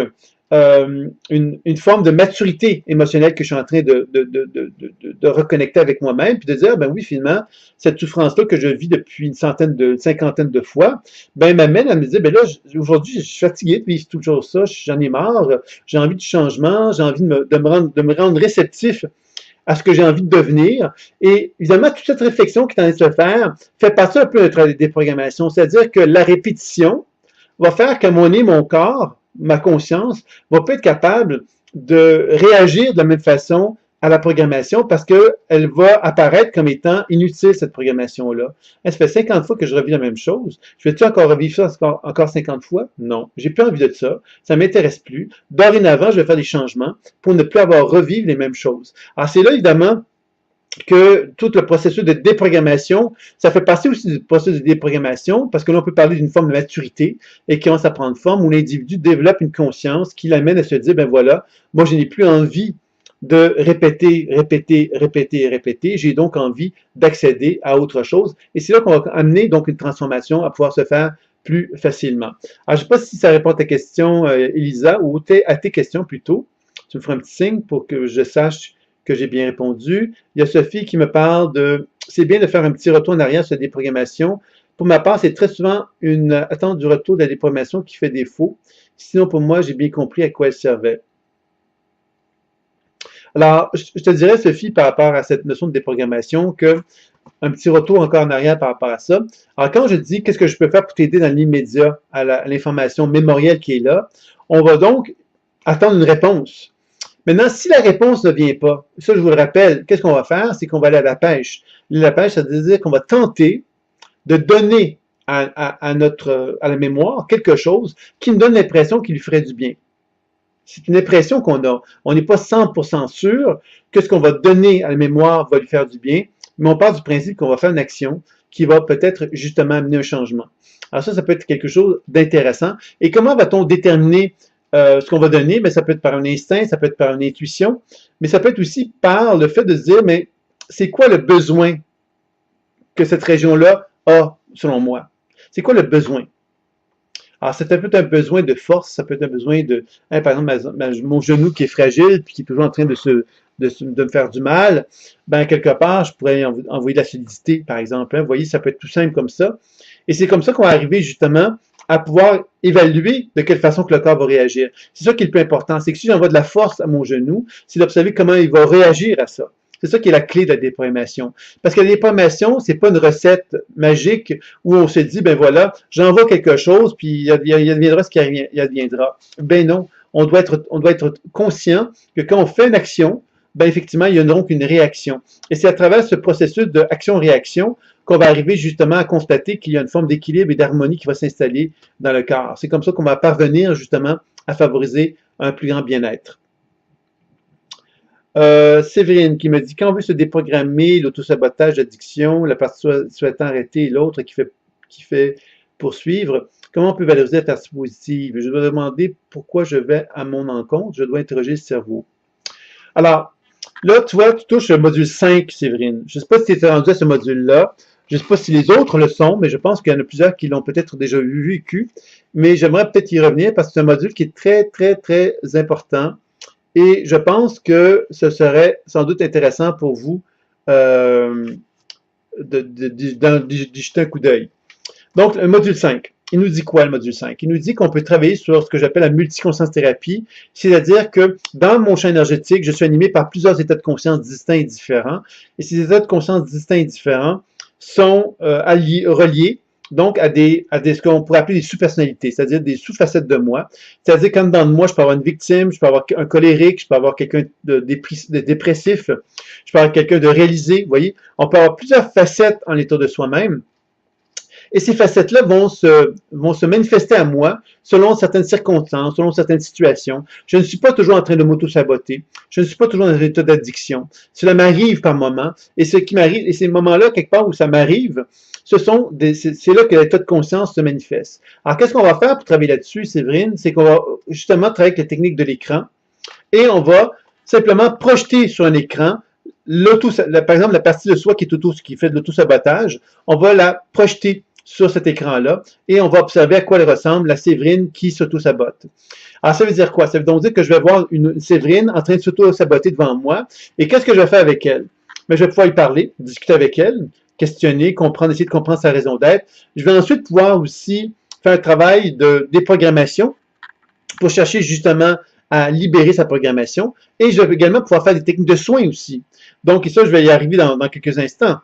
une forme de maturité émotionnelle que je suis en train de reconnecter avec moi-même, puis de dire, ben oui, finalement, cette souffrance-là que je vis depuis une cinquantaine de fois, ben m'amène à me dire, ben là, aujourd'hui, je suis fatigué de vivre toujours ça, j'en ai marre, j'ai envie de changement, j'ai envie de me rendre réceptif à ce que j'ai envie de devenir. Et évidemment, toute cette réflexion qui est en train de se faire fait partie un peu de notre déprogrammation, c'est-à-dire que la répétition va faire qu'à un moment donné, mon corps, ma conscience, va pas être capable de réagir de la même façon à la programmation parce qu'elle va apparaître comme étant inutile, cette programmation-là. Ça fait 50 fois que je revis la même chose. Je vais-tu encore revivre ça encore 50 fois? Non. J'ai plus envie de ça. Ça m'intéresse plus. Dorénavant, je vais faire des changements pour ne plus avoir revivre les mêmes choses. Alors, c'est là, évidemment, que tout le processus de déprogrammation, ça fait partie aussi du processus de déprogrammation, parce que là, on peut parler d'une forme de maturité et qui commence à prendre forme, où l'individu développe une conscience qui l'amène à se dire, ben voilà, moi, je n'ai plus envie de répéter, répéter, répéter, répéter. J'ai donc envie d'accéder à autre chose. Et c'est là qu'on va amener donc une transformation à pouvoir se faire plus facilement. Alors, je ne sais pas si ça répond à ta question, Elisa, ou à tes questions plutôt. Tu me feras un petit signe pour que je sache que j'ai bien répondu. Il y a Sophie qui me parle de « c'est bien de faire un petit retour en arrière sur la déprogrammation. Pour ma part, c'est très souvent une attente du retour de la déprogrammation qui fait défaut. Sinon, pour moi, j'ai bien compris à quoi elle servait. » Alors, je te dirais, Sophie, par rapport à cette notion de déprogrammation, que un petit retour encore en arrière par rapport à ça. Alors, quand je dis qu'est-ce que je peux faire pour t'aider dans l'immédiat à l'information mémorielle qui est là, on va donc attendre une réponse. Maintenant, si la réponse ne vient pas, ça je vous le rappelle, qu'est-ce qu'on va faire? C'est qu'on va aller à la pêche. La pêche, ça veut dire qu'on va tenter de donner à la mémoire quelque chose qui nous donne l'impression qu'il lui ferait du bien. C'est une impression qu'on a. On n'est pas 100% sûr que ce qu'on va donner à la mémoire va lui faire du bien, mais on part du principe qu'on va faire une action qui va peut-être justement amener un changement. Alors ça peut être quelque chose d'intéressant. Et comment va-t-on déterminer ce qu'on va donner? Mais ça peut être par un instinct, ça peut être par une intuition, mais ça peut être aussi par le fait de se dire, mais c'est quoi le besoin que cette région-là a, selon moi? C'est quoi le besoin? Alors, ça peut être un besoin de force, ça peut être un besoin de, hein, par exemple, mon genou qui est fragile, puis qui est toujours en train de me faire du mal, ben, quelque part, je pourrais envoyer de la solidité, par exemple. Hein. Vous voyez, ça peut être tout simple comme ça. Et c'est comme ça qu'on va arriver, justement, à pouvoir évaluer de quelle façon que le corps va réagir. C'est ça qui est le plus important. C'est que si j'envoie de la force à mon genou, c'est d'observer comment il va réagir à ça. C'est ça qui est la clé de la déprogrammation. Parce que la déprogrammation, c'est pas une recette magique où on se dit, ben voilà, j'envoie quelque chose, puis il adviendra ce qui adviendra. Ben non. On doit être conscient que quand on fait une action, ben effectivement, il y a donc une réaction. Et c'est à travers ce processus d'action-réaction qu'on va arriver justement à constater qu'il y a une forme d'équilibre et d'harmonie qui va s'installer dans le corps. C'est comme ça qu'on va parvenir justement à favoriser un plus grand bien-être. Séverine qui me dit, quand on veut se déprogrammer, l'autosabotage, l'addiction, la partie souhaitant arrêter et l'autre qui fait poursuivre, comment on peut valoriser la partie positive? Je dois demander pourquoi je vais à mon encontre, je dois interroger le cerveau. Alors, là, tu vois, tu touches le module 5, Séverine. Je ne sais pas si tu es rendu à ce module-là. Je ne sais pas si les autres le sont, mais je pense qu'il y en a plusieurs qui l'ont peut-être déjà vécu. Mais j'aimerais peut-être y revenir parce que c'est un module qui est très, très, très important. Et je pense que ce serait sans doute intéressant pour vous d'y jeter un coup d'œil. Donc, le module 5. il nous dit quoi, le module 5? Il nous dit qu'on peut travailler sur ce que j'appelle la multiconscience thérapie, c'est-à-dire que dans mon champ énergétique, je suis animé par plusieurs états de conscience distincts et différents, et ces états de conscience distincts et différents sont reliés donc ce qu'on pourrait appeler des sous-personnalités, c'est-à-dire des sous-facettes de moi. C'est-à-dire qu'en dedans de moi, je peux avoir une victime, je peux avoir un colérique, je peux avoir quelqu'un de dépressif, je peux avoir quelqu'un de réalisé, vous voyez. On peut avoir plusieurs facettes en l'état de soi-même. Et ces facettes-là vont se manifester à moi selon certaines circonstances, selon certaines situations. Je ne suis pas toujours en train de m'auto-saboter. Je ne suis pas toujours dans un état d'addiction. Cela m'arrive par moments. Et ce qui m'arrive, et ces moments-là, quelque part où ça m'arrive, c'est là que l'état de conscience se manifeste. Alors, qu'est-ce qu'on va faire pour travailler là-dessus, Séverine? C'est qu'on va justement travailler avec la technique de l'écran et on va simplement projeter sur un écran par exemple, la partie de soi qui fait de l'auto-sabotage, on va la projeter sur cet écran-là et on va observer à quoi elle ressemble, la Séverine qui s'auto-sabote. Alors, ça veut dire quoi? Ça veut donc dire que je vais voir une Séverine en train de s'auto-saboter devant moi et qu'est-ce que je vais faire avec elle? Mais je vais pouvoir y parler, discuter avec elle, questionner, comprendre, essayer de comprendre sa raison d'être. Je vais ensuite pouvoir aussi faire un travail de déprogrammation pour chercher justement à libérer sa programmation et je vais également pouvoir faire des techniques de soins aussi. Donc, et ça, je vais y arriver dans quelques instants.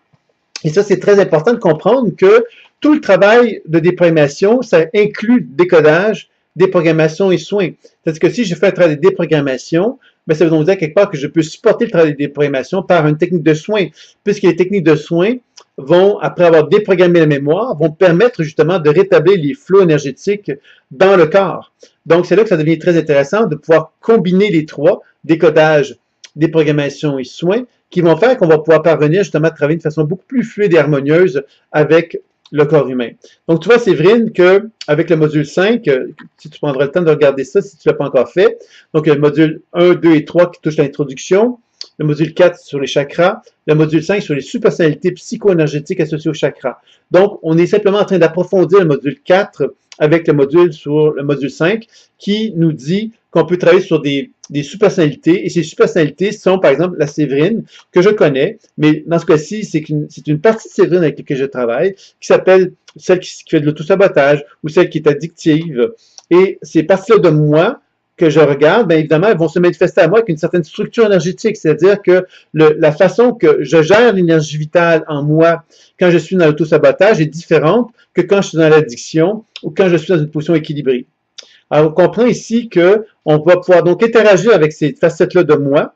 Et ça, c'est très important de comprendre que tout le travail de déprogrammation, ça inclut décodage, déprogrammation et soins. C'est-à-dire que si je fais un travail de déprogrammation, ben, ça veut donc dire quelque part que je peux supporter le travail de déprogrammation par une technique de soins, puisque les techniques de soins vont, après avoir déprogrammé la mémoire, vont permettre justement de rétablir les flots énergétiques dans le corps. Donc, c'est là que ça devient très intéressant de pouvoir combiner les trois, décodage, déprogrammation et soins, qui vont faire qu'on va pouvoir parvenir justement à travailler de façon beaucoup plus fluide et harmonieuse avec le corps humain. Donc, tu vois, Séverine, qu'avec le module 5, si tu prendras le temps de regarder ça, si tu ne l'as pas encore fait, donc le module 1, 2 et 3 qui touchent l'introduction, le module 4 sur les chakras, le module 5 sur les sous-personnalités psycho-énergétiques associées aux chakras. Donc, on est simplement en train d'approfondir le module 4 avec le module 5 qui nous dit qu'on peut travailler sur des sous-personnalités, et ces sous-personnalités sont, par exemple, la Séverine, que je connais, mais dans ce cas-ci, c'est une partie de Séverine avec laquelle je travaille, qui s'appelle celle qui fait de l'autosabotage, ou celle qui est addictive. Et ces parties-là de moi, que je regarde, bien évidemment, elles vont se manifester à moi avec une certaine structure énergétique, c'est-à-dire que la façon que je gère l'énergie vitale en moi quand je suis dans l'autosabotage est différente que quand je suis dans l'addiction ou quand je suis dans une position équilibrée. Alors, on comprend ici qu'on va pouvoir donc interagir avec ces facettes-là de moi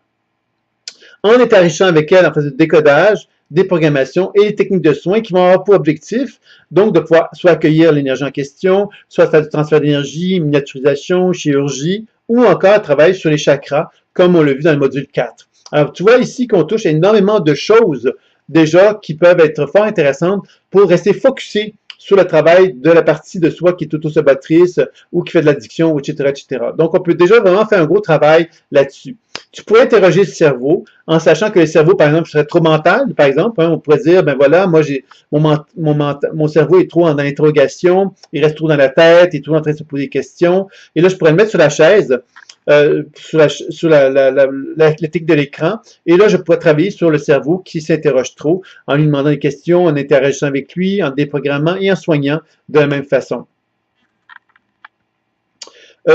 en interagissant avec elles en faisant du décodage, des programmations et les techniques de soins qui vont avoir pour objectif donc de pouvoir soit accueillir l'énergie en question, soit faire du transfert d'énergie, miniaturisation, chirurgie, ou encore travailler sur les chakras, comme on l'a vu dans le module 4. Alors, tu vois ici qu'on touche énormément de choses déjà qui peuvent être fort intéressantes pour rester focusé sur le travail de la partie de soi qui est auto-sabotrice ou qui fait de l'addiction, etc., etc. Donc, on peut déjà vraiment faire un gros travail là-dessus. Tu pourrais interroger le cerveau en sachant que le cerveau, par exemple, serait trop mental, par exemple. Hein, on pourrait dire, ben voilà, moi, mon cerveau est trop en interrogation, il reste trop dans la tête, il est toujours en train de se poser des questions. Et là, je pourrais le mettre sur la chaise, sur la technique de l'écran. Et là, je pourrais travailler sur le cerveau qui s'interroge trop en lui demandant des questions, en interagissant avec lui, en déprogrammant et en soignant de la même façon.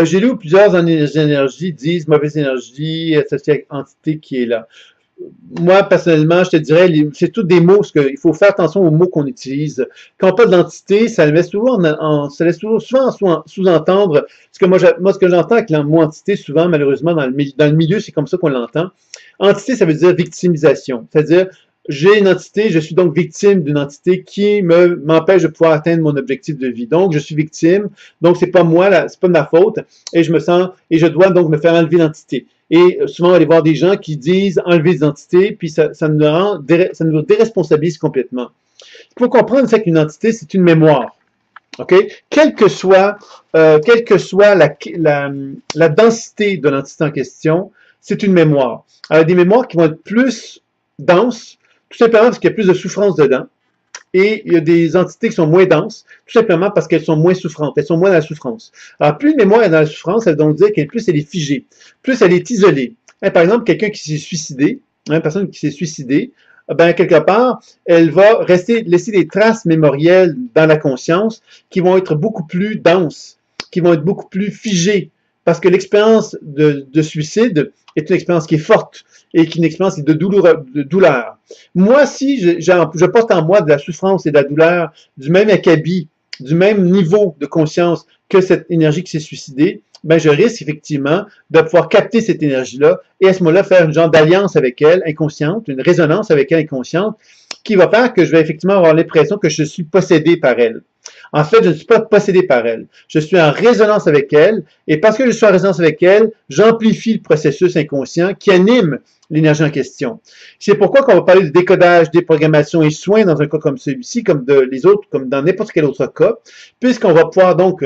J'ai lu où plusieurs énergies disent mauvaise énergie associée à entité qui est là. Moi, personnellement, je te dirais, c'est tous des mots, parce qu'il faut faire attention aux mots qu'on utilise. Quand on parle d'entité, ça laisse toujours, souvent sous-entendre, ce que j'entends avec le mot entité, souvent, malheureusement, dans le milieu, c'est comme ça qu'on l'entend. Entité, ça veut dire victimisation. C'est-à-dire, j'ai une entité, je suis donc victime d'une entité qui m'empêche de pouvoir atteindre mon objectif de vie. Donc, je suis victime, donc c'est pas moi, c'est pas de ma faute, et je dois donc me faire enlever l'entité. Et souvent, on va aller voir des gens qui disent enlever des entités, puis ça nous déresponsabilise complètement. Il faut comprendre, c'est qu'une entité, c'est une mémoire. OK? Quelle que soit la densité de l'entité en question, c'est une mémoire. Alors, des mémoires qui vont être plus denses, tout simplement parce qu'il y a plus de souffrance dedans. Et il y a des entités qui sont moins denses, tout simplement parce qu'elles sont moins souffrantes, elles sont moins dans la souffrance. Alors, plus une mémoire est dans la souffrance, ça veut donc dire qu'elle plus elle est figée, plus elle est isolée. Par exemple, quelqu'un qui s'est suicidé, une personne qui s'est suicidée, ben, quelque part, elle va laisser des traces mémorielles dans la conscience qui vont être beaucoup plus denses, qui vont être beaucoup plus figées, parce que l'expérience de suicide est une expérience qui est forte et qui est une expérience de douleur. Moi, si je porte en moi de la souffrance et de la douleur du même acabit, du même niveau de conscience que cette énergie qui s'est suicidée, ben je risque effectivement de pouvoir capter cette énergie-là et à ce moment-là faire une genre d'alliance avec elle, inconsciente, une résonance avec elle inconsciente, qui va faire que je vais effectivement avoir l'impression que je suis possédé par elle. En fait, je ne suis pas possédé par elle. Je suis en résonance avec elle, et parce que je suis en résonance avec elle, j'amplifie le processus inconscient qui anime l'énergie en question. C'est pourquoi qu'on va parler de décodage, déprogrammation et soins dans un cas comme celui-ci, comme les autres, comme dans n'importe quel autre cas, puisqu'on va pouvoir donc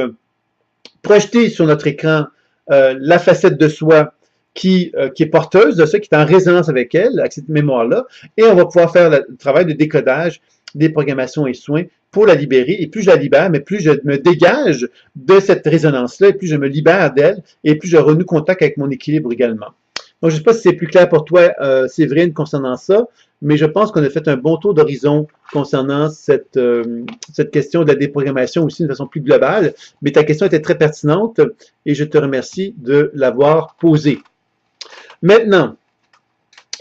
projeter sur notre écran la facette de soi qui est porteuse de ça, qui est en résonance avec elle, avec cette mémoire-là, et on va pouvoir faire le travail de décodage, déprogrammation et soins pour la libérer. Et plus je la libère, mais plus je me dégage de cette résonance-là, et plus je me libère d'elle, et plus je renoue contact avec mon équilibre également. Donc, je ne sais pas si c'est plus clair pour toi, Séverine, concernant ça, mais je pense qu'on a fait un bon tour d'horizon concernant cette question de la déprogrammation aussi de façon plus globale. Mais ta question était très pertinente et je te remercie de l'avoir posée. Maintenant,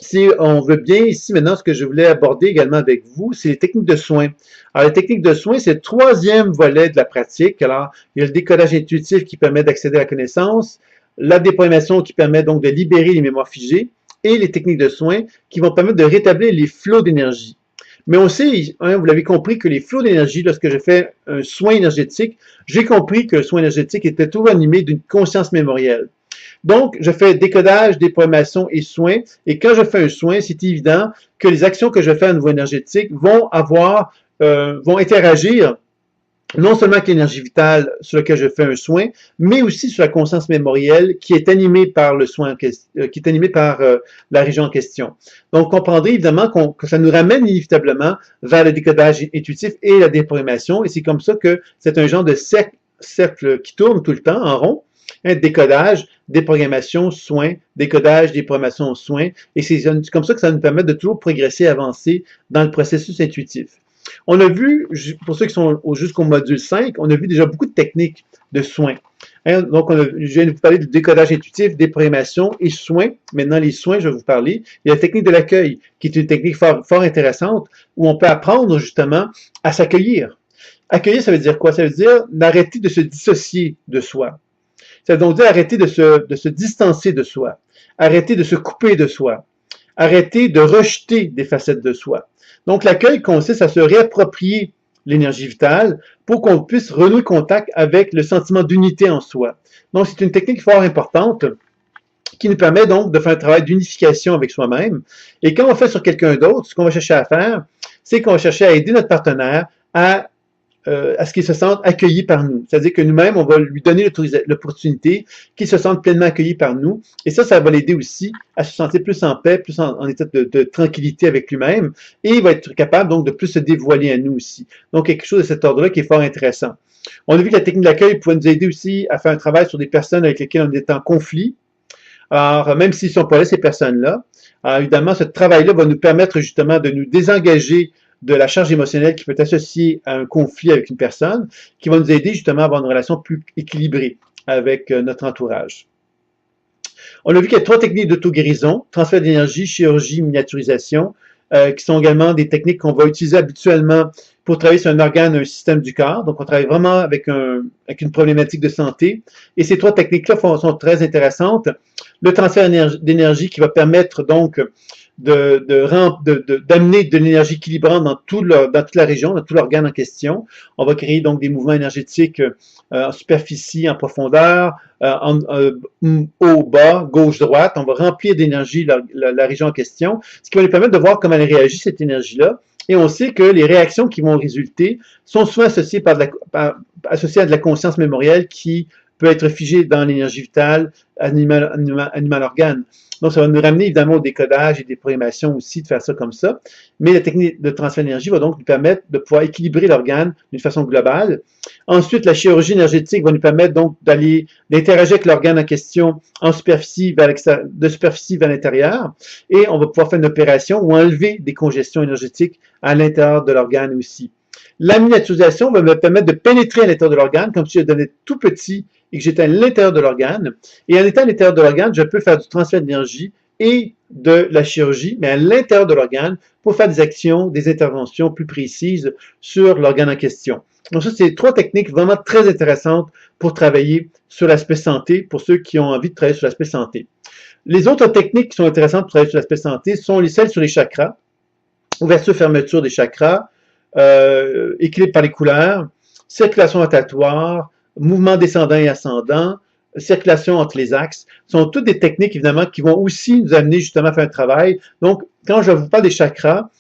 si on veut bien, ici maintenant, ce que je voulais aborder également avec vous, c'est les techniques de soins. Alors, les techniques de soins, c'est le troisième volet de la pratique. Alors, il y a le décodage intuitif qui permet d'accéder à la connaissance, la déprogrammation qui permet donc de libérer les mémoires figées, et les techniques de soins qui vont permettre de rétablir les flots d'énergie. Mais on sait, hein, vous l'avez compris, que les flots d'énergie, lorsque je fais un soin énergétique, j'ai compris que le soin énergétique était toujours animé d'une conscience mémorielle. Donc, je fais décodage, déprogrammation et soins. Et quand je fais un soin, c'est évident que les actions que je fais à niveau énergétique vont interagir non seulement avec l'énergie vitale sur laquelle je fais un soin, mais aussi sur la conscience mémorielle qui est animée par le soin, qui est animée par la région en question. Donc, vous comprendrez évidemment que ça nous ramène inévitablement vers le décodage intuitif et la déprogrammation. Et c'est comme ça que c'est un genre de cercle qui tourne tout le temps en rond. Hein, décodage, déprogrammation, soins, décodage, déprogrammation, soins. Et c'est comme ça que ça nous permet de toujours progresser, avancer dans le processus intuitif. On a vu, pour ceux qui sont jusqu'au module 5, on a vu déjà beaucoup de techniques de soins. Hein, donc, je viens de vous parler du décodage intuitif, déprogrammation et soins. Maintenant, les soins, je vais vous parler. Il y a la technique de l'accueil, qui est une technique fort intéressante, où on peut apprendre justement à s'accueillir. Accueillir, ça veut dire quoi? Ça veut dire d'arrêter de se dissocier de soi. Ça veut donc dire arrêter de se distancer de soi, arrêter de se couper de soi, arrêter de rejeter des facettes de soi. Donc, l'accueil consiste à se réapproprier l'énergie vitale pour qu'on puisse renouer contact avec le sentiment d'unité en soi. Donc, c'est une technique fort importante qui nous permet donc de faire un travail d'unification avec soi-même. Et quand on fait sur quelqu'un d'autre, ce qu'on va chercher à faire, c'est qu'on va chercher à aider notre partenaire à ce qu'il se sente accueilli par nous. C'est-à-dire que nous-mêmes, on va lui donner l'opportunité qu'il se sente pleinement accueilli par nous. Et ça va l'aider aussi à se sentir plus en paix, plus en état de tranquillité avec lui-même. Et il va être capable donc de plus se dévoiler à nous aussi. Donc, quelque chose de cet ordre-là qui est fort intéressant. On a vu que la technique d'accueil pouvait nous aider aussi à faire un travail sur des personnes avec lesquelles on est en conflit. Alors, même s'ils ne sont pas là, ces personnes-là, alors évidemment, ce travail-là va nous permettre justement de nous désengager de la charge émotionnelle qui peut être associée à un conflit avec une personne, qui va nous aider justement à avoir une relation plus équilibrée avec notre entourage. On a vu qu'il y a 3 techniques d'auto-guérison, transfert d'énergie, chirurgie, miniaturisation, qui sont également des techniques qu'on va utiliser habituellement pour travailler sur un organe, un système du corps. Donc, on travaille vraiment avec une problématique de santé. Et ces 3 techniques-là sont très intéressantes. Le transfert d'énergie qui va permettre donc d'amener de l'énergie équilibrante dans toute la région, dans tout l'organe en question. On va créer donc des mouvements énergétiques en superficie, en profondeur, haut, bas, gauche, droite. On va remplir d'énergie la région en question, ce qui va nous permettre de voir comment elle réagit, cette énergie-là. Et on sait que les réactions qui vont résulter sont souvent associées, associées à de la conscience mémorielle qui peut être figé dans l'énergie vitale animal-organe. Donc, ça va nous ramener évidemment au décodage et des programmations aussi de faire ça comme ça. Mais la technique de transfert d'énergie va donc nous permettre de pouvoir équilibrer l'organe d'une façon globale. Ensuite, la chirurgie énergétique va nous permettre donc d'interagir avec l'organe en question en superficie de superficie vers l'intérieur. Et on va pouvoir faire une opération ou enlever des congestions énergétiques à l'intérieur de l'organe aussi. La miniaturisation va me permettre de pénétrer à l'intérieur de l'organe, comme si je devenais tout petit et que j'étais à l'intérieur de l'organe. Et en étant à l'intérieur de l'organe, je peux faire du transfert d'énergie et de la chirurgie, mais à l'intérieur de l'organe, pour faire des actions, des interventions plus précises sur l'organe en question. Donc ça, c'est 3 techniques vraiment très intéressantes pour travailler sur l'aspect santé, pour ceux qui ont envie de travailler sur l'aspect santé. Les autres techniques qui sont intéressantes pour travailler sur l'aspect santé sont celles sur les chakras, ouverture-fermeture des chakras, équilibre par les couleurs, circulation rotatoire, mouvement descendant et ascendant, circulation entre les axes, sont toutes des techniques évidemment qui vont aussi nous amener justement à faire un travail. Donc, quand je vous parle des chakras,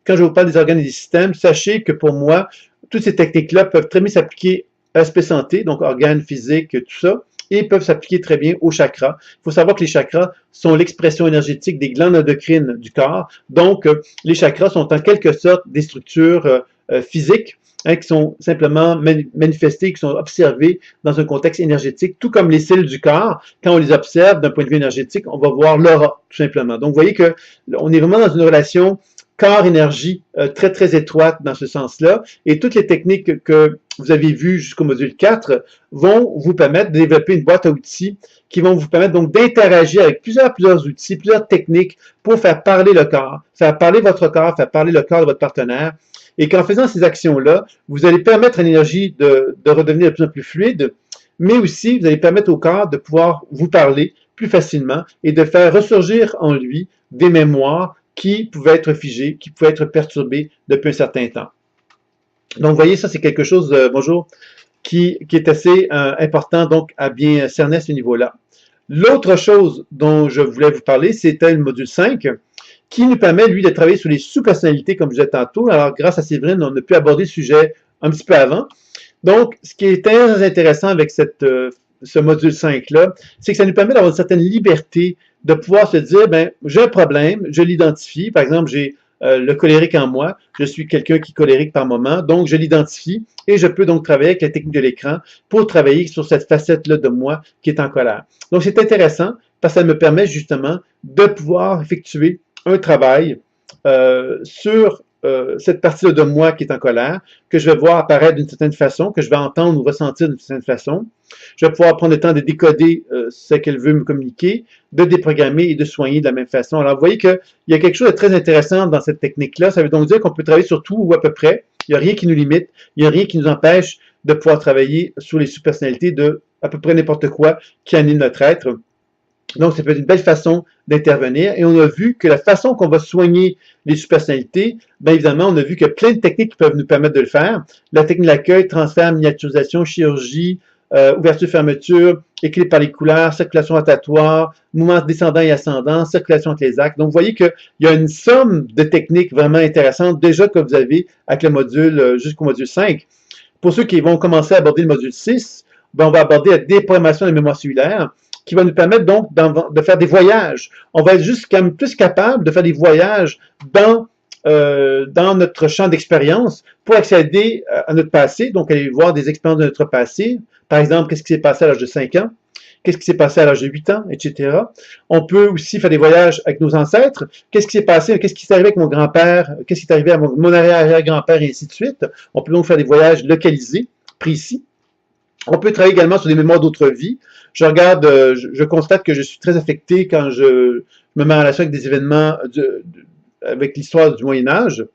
quand je vous parle des organes et des systèmes, sachez que pour moi, toutes ces techniques-là peuvent très bien s'appliquer à l'aspect santé, donc organes, physiques, tout ça, et peuvent s'appliquer très bien aux chakras. Il faut savoir que les chakras sont l'expression énergétique des glandes endocrines du corps. Donc, les chakras sont en quelque sorte des structures physiques qui sont simplement manifestées, qui sont observées dans un contexte énergétique, tout comme les cellules du corps. Quand on les observe d'un point de vue énergétique, on va voir l'aura, tout simplement. Donc, vous voyez que on est vraiment dans une relation corps-énergie très, très étroite dans ce sens-là. Et toutes les techniques que vous avez vues jusqu'au module 4 vont vous permettre de développer une boîte à outils qui vont vous permettre donc d'interagir avec plusieurs outils, plusieurs techniques pour faire parler le corps, faire parler votre corps, faire parler le corps de votre partenaire. Et qu'en faisant ces actions-là, vous allez permettre à l'énergie de redevenir de plus en plus fluide, mais aussi vous allez permettre au corps de pouvoir vous parler plus facilement et de faire ressurgir en lui des mémoires qui pouvaient être figées, qui pouvaient être perturbées depuis un certain temps. Donc, vous voyez, ça, c'est quelque chose, bonjour, qui est assez important, donc, à bien cerner à ce niveau-là. L'autre chose dont je voulais vous parler, c'était le module 5, qui nous permet, lui, de travailler sur les sous-personnalités, comme je disais tantôt. Alors, grâce à Séverine, on a pu aborder le sujet un petit peu avant. Donc, ce qui est très intéressant avec ce module 5-là, c'est que ça nous permet d'avoir une certaine liberté de pouvoir se dire, ben, j'ai un problème, je l'identifie. Par exemple, j'ai le colérique en moi, je suis quelqu'un qui est colérique par moment, donc je l'identifie et je peux donc travailler avec la technique de l'écran pour travailler sur cette facette-là de moi qui est en colère. Donc, c'est intéressant parce que ça me permet justement de pouvoir effectuer un travail sur cette partie-là de moi qui est en colère, que je vais voir apparaître d'une certaine façon, que je vais entendre ou ressentir d'une certaine façon. Je vais pouvoir prendre le temps de décoder ce qu'elle veut me communiquer, de déprogrammer et de soigner de la même façon. Alors, vous voyez qu'il y a quelque chose de très intéressant dans cette technique-là. Ça veut donc dire qu'on peut travailler sur tout ou à peu près. Il n'y a rien qui nous limite. Il n'y a rien qui nous empêche de pouvoir travailler sur les sous-personnalités de à peu près n'importe quoi qui anime notre être. Donc, ça peut être une belle façon d'intervenir. Et on a vu que la façon qu'on va soigner les sous-personnalités, bien évidemment, on a vu qu'il y a plein de techniques qui peuvent nous permettre de le faire. La technique d'accueil, transfert, miniaturisation, chirurgie, ouverture-fermeture, équilibre par les couleurs, circulation rotatoire, mouvement descendant et ascendant, circulation entre les axes. Donc, vous voyez qu'il y a une somme de techniques vraiment intéressantes déjà que vous avez avec le module jusqu'au module 5. Pour ceux qui vont commencer à aborder le module 6, ben, on va aborder la déprogrammation de la mémoire cellulaire, qui va nous permettre donc de faire des voyages. On va être juste quand même plus capable de faire des voyages dans notre champ d'expérience pour accéder à notre passé, donc aller voir des expériences de notre passé. Par exemple, qu'est-ce qui s'est passé à l'âge de 5 ans, qu'est-ce qui s'est passé à l'âge de 8 ans, etc. On peut aussi faire des voyages avec nos ancêtres. Qu'est-ce qui s'est passé, qu'est-ce qui s'est arrivé avec mon grand-père, qu'est-ce qui est arrivé à mon arrière-grand-père, et ainsi de suite. On peut donc faire des voyages localisés, précis. On peut travailler également sur des mémoires d'autres vies. Je constate que je suis très affecté quand je me mets en relation avec des événements avec l'histoire du Moyen-Âge.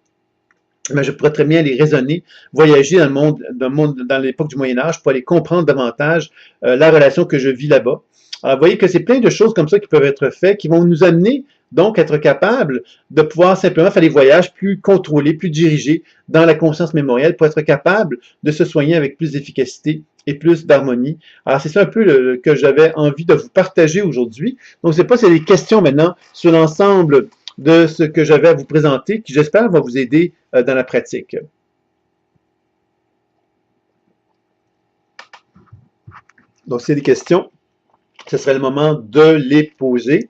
Mais je pourrais très bien les raisonner, voyager dans l'époque du Moyen-Âge pour aller comprendre davantage la relation que je vis là-bas. Alors, vous voyez que c'est plein de choses comme ça qui peuvent être faites, qui vont nous amener donc à être capables de pouvoir simplement faire des voyages plus contrôlés, plus dirigés dans la conscience mémorielle pour être capable de se soigner avec plus d'efficacité et plus d'harmonie. Alors, c'est ça un peu que j'avais envie de vous partager aujourd'hui. Donc, je ne sais pas s'il y a des questions maintenant sur l'ensemble de ce que j'avais à vous présenter, qui j'espère va vous aider dans la pratique. Donc, s'il y a des questions, ce serait le moment de les poser.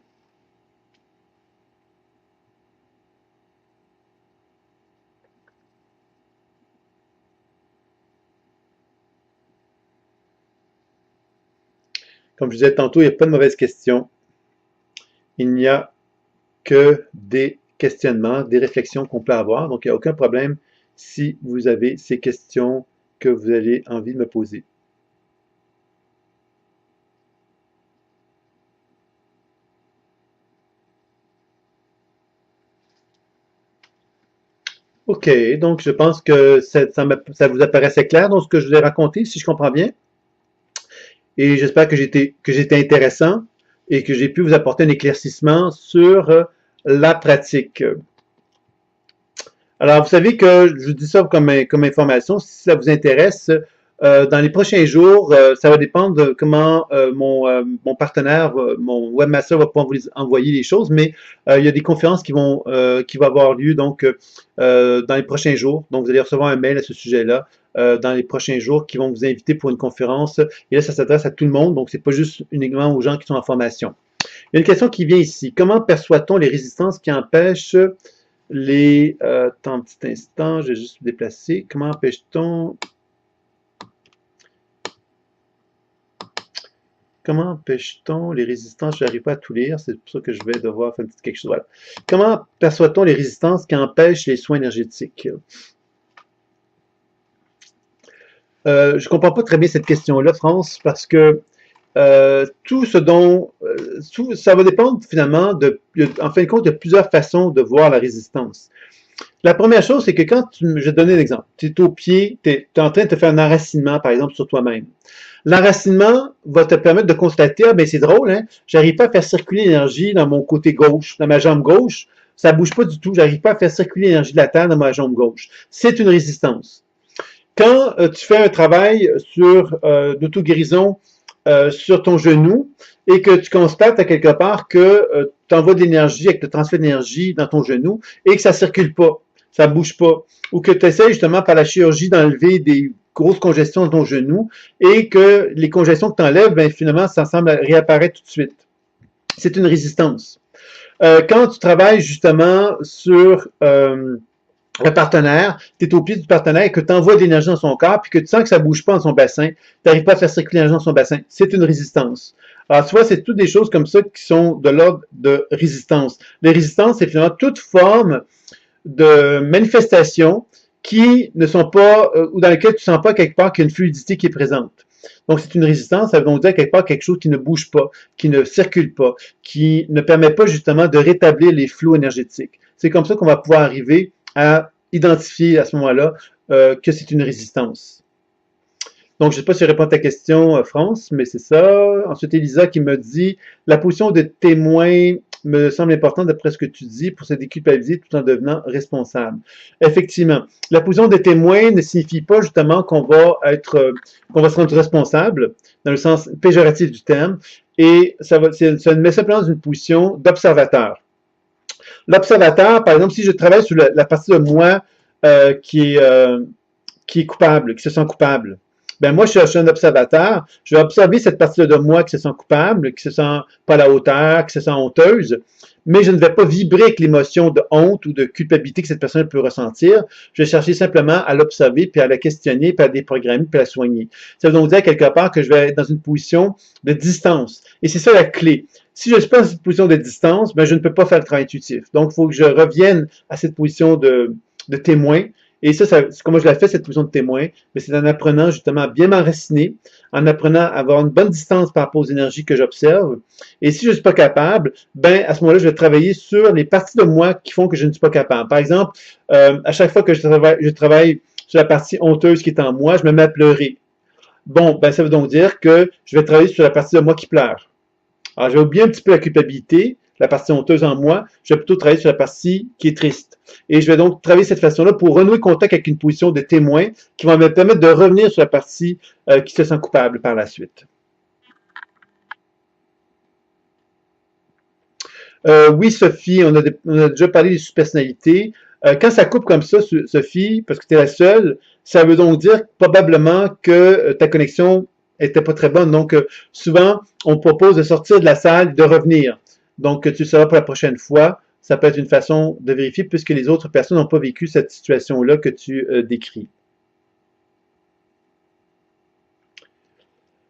Comme je disais tantôt, il n'y a pas de mauvaises questions. Il n'y a que des questionnements, des réflexions qu'on peut avoir. Donc, il n'y a aucun problème si vous avez ces questions que vous avez envie de me poser. OK, donc je pense que ça vous apparaissait clair dans ce que je vous ai raconté, si je comprends bien. Et j'espère que j'étais intéressant et que j'ai pu vous apporter un éclaircissement sur la pratique. Alors, vous savez que je vous dis ça comme information, si ça vous intéresse, dans les prochains jours, ça va dépendre de comment mon partenaire, mon webmaster va pouvoir vous envoyer les choses, mais il y a des conférences qui vont avoir lieu donc dans les prochains jours. Donc, vous allez recevoir un mail à ce sujet-là dans les prochains jours qui vont vous inviter pour une conférence. Et là, ça s'adresse à tout le monde, donc c'est pas juste uniquement aux gens qui sont en formation. Il y a une question qui vient ici. Comment perçoit-on les résistances qui empêchent les... attends un petit instant, je vais juste me déplacer. Comment empêche-t-on... Comment empêche-t-on les résistances? Je n'arrive pas à tout lire, c'est pour ça que je vais devoir faire quelque chose. Voilà. Comment perçoit-on les résistances qui empêchent les soins énergétiques? Je ne comprends pas très bien cette question-là, France, parce que tout ce dont... ça va dépendre finalement en fin de compte, il y a plusieurs façons de voir la résistance. La première chose, c'est que je vais te donner un exemple. Tu es au pied, tu es en train de te faire un enracinement, par exemple, sur toi-même. L'enracinement va te permettre de constater, ah ben c'est drôle, hein, j'arrive pas à faire circuler l'énergie dans mon côté gauche, dans ma jambe gauche, ça bouge pas du tout, j'arrive pas à faire circuler l'énergie de la Terre dans ma jambe gauche. C'est une résistance. Quand tu fais un travail d'auto-guérison sur ton genou et que tu constates à quelque part que tu envoies de l'énergie avec le transfert d'énergie dans ton genou et que ça circule pas, ça bouge pas, ou que tu essaies justement par la chirurgie d'enlever des grosses congestions dans ton genou et que les congestions que tu enlèves, ben, finalement, ça semble réapparaître tout de suite. C'est une résistance. Quand tu travailles justement sur le partenaire, tu es au pied du partenaire et que tu envoies de l'énergie dans son corps puis que tu sens que ça ne bouge pas dans son bassin, tu n'arrives pas à faire circuler l'énergie dans son bassin, c'est une résistance. Alors, tu vois, c'est toutes des choses comme ça qui sont de l'ordre de résistance. Les résistances, c'est finalement toute forme de manifestations qui ne sont pas, ou dans lesquelles tu ne sens pas quelque part qu'il y a une fluidité qui est présente. Donc, c'est une résistance, ça veut donc dire quelque part quelque chose qui ne bouge pas, qui ne circule pas, qui ne permet pas justement de rétablir les flux énergétiques. C'est comme ça qu'on va pouvoir arriver à identifier à ce moment-là que c'est une résistance. Donc, je ne sais pas si je réponds à ta question, France, mais c'est ça. Ensuite, Elisa qui me dit « La position de témoin me semble importante d'après ce que tu dis pour se déculpabiliser tout en devenant responsable. » Effectivement, la position de témoin ne signifie pas justement qu'on va se rendre responsable dans le sens péjoratif du terme, et ça met simplement dans une position d'observateur. L'observateur, par exemple, si je travaille sur la partie de moi qui est coupable, qui se sent coupable, ben moi, je suis un observateur, je vais observer cette partie-là de moi qui se sent coupable, qui se sent pas à la hauteur, qui se sent honteuse, mais je ne vais pas vibrer avec l'émotion de honte ou de culpabilité que cette personne peut ressentir. Je vais chercher simplement à l'observer, puis à la questionner, puis à la déprogrammer, puis à la soigner. Ça veut donc dire quelque part que je vais être dans une position de distance. Et c'est ça la clé. Si je ne suis pas dans cette position de distance, ben je ne peux pas faire le travail intuitif. Donc, il faut que je revienne à cette position de témoin. Et ça, comment je l'ai fait, cette position de témoin, mais c'est en apprenant justement à bien m'enraciner, en apprenant à avoir une bonne distance par rapport aux énergies que j'observe. Et si je ne suis pas capable, ben à ce moment-là, je vais travailler sur les parties de moi qui font que je ne suis pas capable. Par exemple, à chaque fois que je travaille sur la partie honteuse qui est en moi, je me mets à pleurer. Bon, ben ça veut donc dire que je vais travailler sur la partie de moi qui pleure. Alors, je vais oublier un petit peu la culpabilité, la partie honteuse en moi, je vais plutôt travailler sur la partie qui est triste. Et je vais donc travailler de cette façon-là pour renouer contact avec une position de témoin qui va me permettre de revenir sur la partie qui se sent coupable par la suite. Oui, Sophie, on a déjà parlé des sous-personnalités. Quand ça coupe comme ça, Sophie, parce que tu es la seule, ça veut donc dire probablement que ta connexion était pas très bonne. Donc, souvent, on propose de sortir de la salle, de revenir. Donc, tu le sauras pour la prochaine fois. Ça peut être une façon de vérifier puisque les autres personnes n'ont pas vécu cette situation-là que tu décris.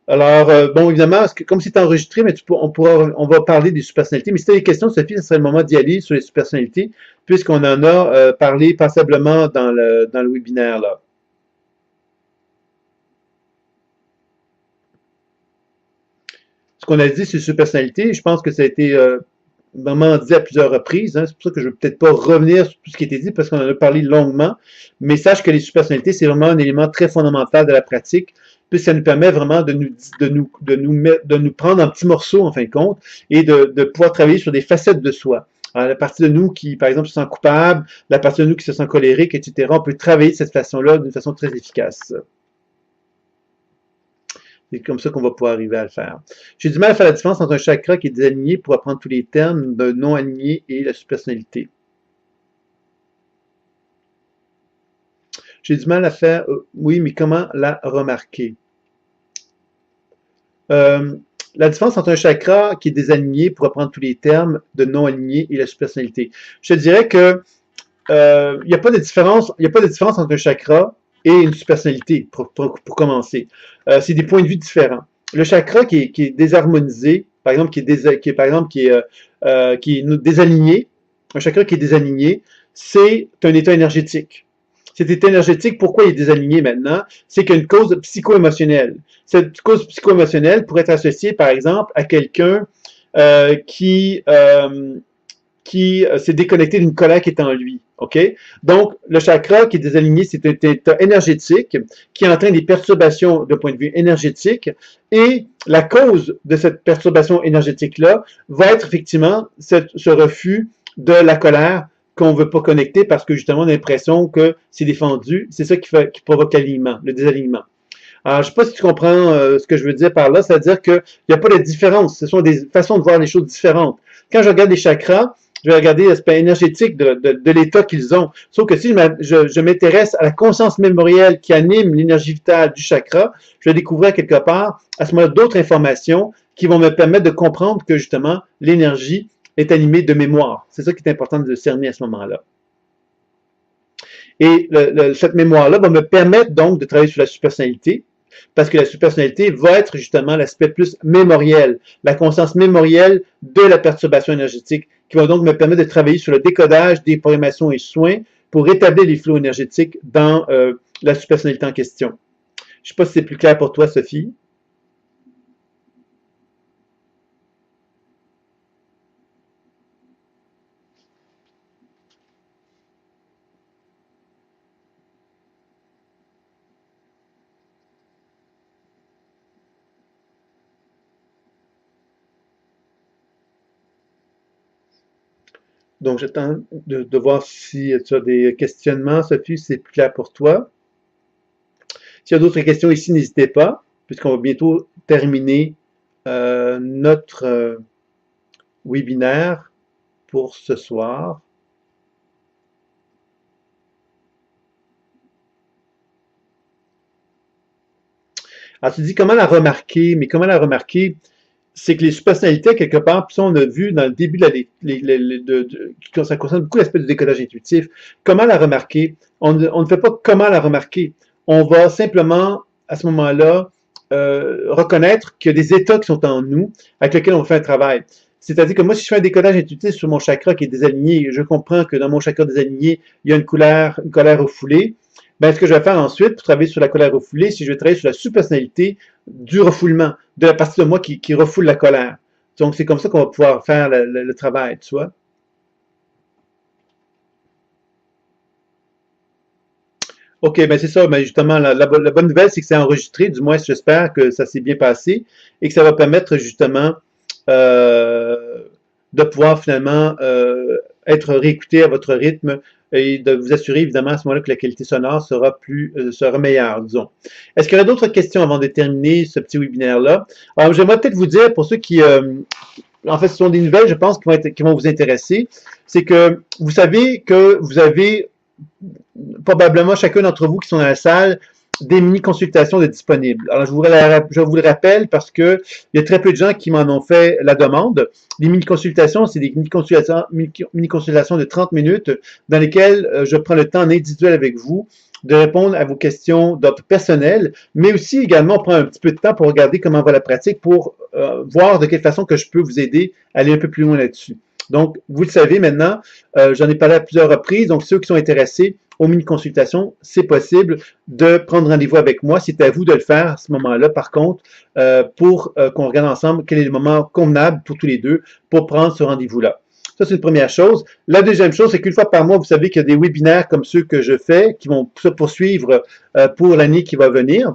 Alors, bon, évidemment, comme c'est enregistré, mais on va parler des subpersonnalités. Mais si tu as des questions, Sophie, ce serait le moment d'y aller sur les subpersonnalités, puisqu'on en a parlé passablement dans le webinaire, là. Ce qu'on a dit sur les subpersonnalités, je pense que ça a été vraiment dit à plusieurs reprises. Hein. C'est pour ça que je ne vais peut-être pas revenir sur tout ce qui a été dit, parce qu'on en a parlé longuement. Mais sache que les subpersonnalités, c'est vraiment un élément très fondamental de la pratique, puisque ça nous permet vraiment de nous prendre en petits morceaux, en fin de compte, et de pouvoir travailler sur des facettes de soi. Alors, la partie de nous qui, par exemple, se sent coupable, la partie de nous qui se sent colérique, etc., on peut travailler de cette façon-là d'une façon très efficace. C'est comme ça qu'on va pouvoir arriver à le faire. J'ai du mal à faire la différence entre un chakra qui est désaligné pour apprendre tous les termes d'un non aligné et la subpersonnalité. J'ai du mal à faire, oui, mais comment la remarquer? La différence entre un chakra qui est désaligné pour apprendre tous les termes de non aligné et la subpersonnalité. Je te dirais que il n'y a pas de différence entre un chakra et une subpersonnalité pour commencer. C'est des points de vue différents. Le chakra qui est désharmonisé, par exemple, qui est désaligné, un chakra qui est désaligné, c'est un état énergétique. Cet état énergétique, pourquoi il est désaligné maintenant? C'est qu'il y a une cause psycho-émotionnelle. Cette cause psycho-émotionnelle pourrait être associée, par exemple, à quelqu'un qui s'est déconnecté d'une colère qui est en lui. OK? Donc, le chakra qui est désaligné, c'est un état énergétique qui entraîne des perturbations de point de vue énergétique. Et la cause de cette perturbation énergétique-là va être effectivement ce refus de la colère qu'on ne veut pas connecter parce que justement, on a l'impression que c'est défendu. C'est ça qui provoque l'alignement, le désalignement. Alors, je ne sais pas si tu comprends ce que je veux dire par là. C'est-à-dire qu'il n'y a pas de différence. Ce sont des façons de voir les choses différentes. Quand je regarde les chakras, je vais regarder l'aspect énergétique de l'état qu'ils ont. Sauf que si je m'intéresse à la conscience mémorielle qui anime l'énergie vitale du chakra, je vais découvrir quelque part, à ce moment-là, d'autres informations qui vont me permettre de comprendre que, justement, l'énergie est animée de mémoire. C'est ça qui est important de cerner à ce moment-là. Et cette mémoire-là va me permettre donc de travailler sur la subpersonnalité, parce que la subpersonnalité va être justement l'aspect plus mémoriel, la conscience mémorielle de la perturbation énergétique, qui va donc me permettre de travailler sur le décodage des programmations et soins pour rétablir les flots énergétiques dans la subpersonnalité en question. Je ne sais pas si c'est plus clair pour toi, Sophie. Donc, j'attends de voir si tu as des questionnements, Sophie, si c'est plus clair pour toi. S'il y a d'autres questions ici, n'hésitez pas, puisqu'on va bientôt terminer notre webinaire pour ce soir. Alors, tu dis comment la remarquer, mais comment la remarquer? C'est que les subpersonnalités, quelque part, puis ça, on a vu dans le début, ça concerne beaucoup l'aspect du décodage intuitif. Comment la remarquer? On ne fait pas comment la remarquer. On va simplement, à ce moment-là, reconnaître qu'il y a des états qui sont en nous, avec lesquels on fait un travail. C'est-à-dire que moi, si je fais un décodage intuitif sur mon chakra qui est désaligné, je comprends que dans mon chakra désaligné, il y a une colère refoulée. Ben, ce que je vais faire ensuite pour travailler sur la colère refoulée, c'est que je vais travailler sur la subpersonnalité du refoulement, de la partie de moi qui refoule la colère. Donc, c'est comme ça qu'on va pouvoir faire le travail, tu vois. OK, ben c'est ça. Ben justement, la bonne nouvelle, c'est que c'est enregistré. Du moins, j'espère que ça s'est bien passé et que ça va permettre justement euh, de pouvoir finalement être réécouté à votre rythme et de vous assurer évidemment à ce moment-là que la qualité sonore sera meilleure, disons. Est-ce qu'il y aurait d'autres questions avant de terminer ce petit webinaire-là? Alors, j'aimerais peut-être vous dire, pour ceux qui, en fait, ce sont des nouvelles, je pense, qui vont vous intéresser, c'est que vous savez que vous avez probablement chacun d'entre vous qui sont dans la salle des mini-consultations de disponibles. Alors, je vous le rappelle parce que il y a très peu de gens qui m'en ont fait la demande. Les mini-consultations, c'est des mini-consultations de 30 minutes dans lesquelles je prends le temps en individuel avec vous de répondre à vos questions d'ordre personnel, mais aussi également on prend un petit peu de temps pour regarder comment va la pratique pour voir de quelle façon que je peux vous aider à aller un peu plus loin là-dessus. Donc, vous le savez maintenant, j'en ai parlé à plusieurs reprises, donc ceux qui sont intéressés aux mini-consultations, c'est possible de prendre rendez-vous avec moi. C'est à vous de le faire à ce moment-là, par contre, pour qu'on regarde ensemble quel est le moment convenable pour tous les deux pour prendre ce rendez-vous-là. Ça, c'est une première chose. La deuxième chose, c'est qu'une fois par mois, vous savez qu'il y a des webinaires comme ceux que je fais qui vont se poursuivre pour l'année qui va venir,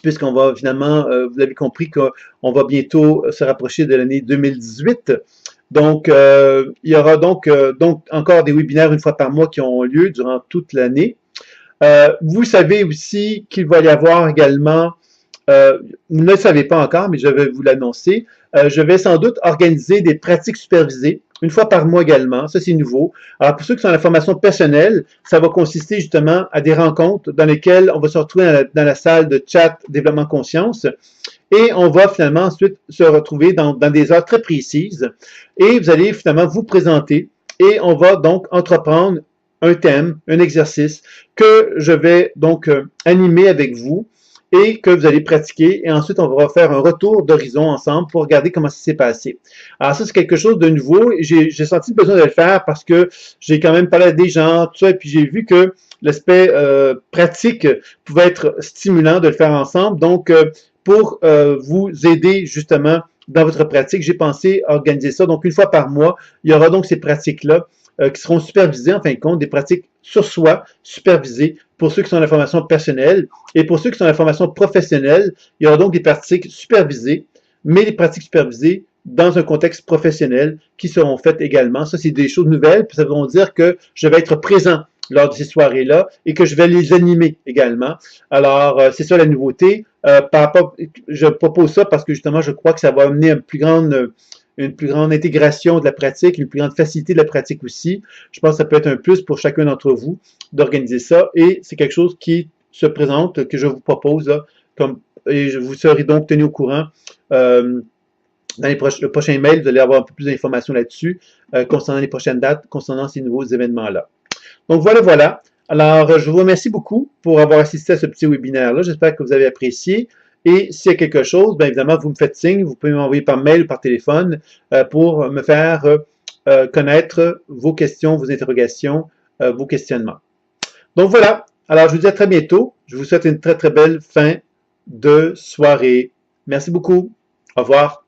puisqu'on va finalement, vous l'avez compris, qu'on va bientôt se rapprocher de l'année 2018. Donc, il y aura donc encore des webinaires une fois par mois qui auront lieu durant toute l'année. Vous savez aussi qu'il va y avoir également, vous ne le savez pas encore, mais je vais vous l'annoncer, je vais sans doute organiser des pratiques supervisées une fois par mois également. Ça, c'est nouveau. Alors, pour ceux qui sont en la formation personnelle, ça va consister justement à des rencontres dans lesquelles on va se retrouver dans la salle de chat développement conscience et on va finalement ensuite se retrouver dans des heures très précises et vous allez finalement vous présenter et on va donc entreprendre un thème, un exercice que je vais donc animer avec vous et que vous allez pratiquer. Et ensuite, on va faire un retour d'horizon ensemble pour regarder comment ça s'est passé. Alors ça, c'est quelque chose de nouveau. J'ai senti le besoin de le faire parce que j'ai quand même parlé à des gens, tout ça, et puis j'ai vu que l'aspect pratique pouvait être stimulant de le faire ensemble. Donc, pour vous aider justement dans votre pratique, j'ai pensé organiser ça. Donc, une fois par mois, il y aura donc ces pratiques-là qui seront supervisées, en fin de compte, des pratiques sur soi, supervisées pour ceux qui sont en la formation personnelle. Et pour ceux qui sont en la formation professionnelle, il y aura donc des pratiques supervisées, mais des pratiques supervisées dans un contexte professionnel qui seront faites également. Ça, c'est des choses nouvelles, puis ça veut dire que je vais être présent lors de ces soirées-là et que je vais les animer également. Alors, c'est ça la nouveauté. Je propose ça parce que justement, je crois que ça va amener une plus grande intégration de la pratique, une plus grande facilité de la pratique aussi. Je pense que ça peut être un plus pour chacun d'entre vous d'organiser ça et c'est quelque chose qui se présente, que je vous propose là, et je vous serai donc tenu au courant dans le prochain email, vous allez avoir un peu plus d'informations là-dessus concernant les prochaines dates, concernant ces nouveaux événements-là. Donc voilà. Alors, je vous remercie beaucoup pour avoir assisté à ce petit webinaire-là. J'espère que vous avez apprécié. Et s'il y a quelque chose, bien évidemment, vous me faites signe. Vous pouvez m'envoyer par mail ou par téléphone pour me faire connaître vos questions, vos interrogations, vos questionnements. Donc voilà. Alors, je vous dis à très bientôt. Je vous souhaite une très, très belle fin de soirée. Merci beaucoup. Au revoir.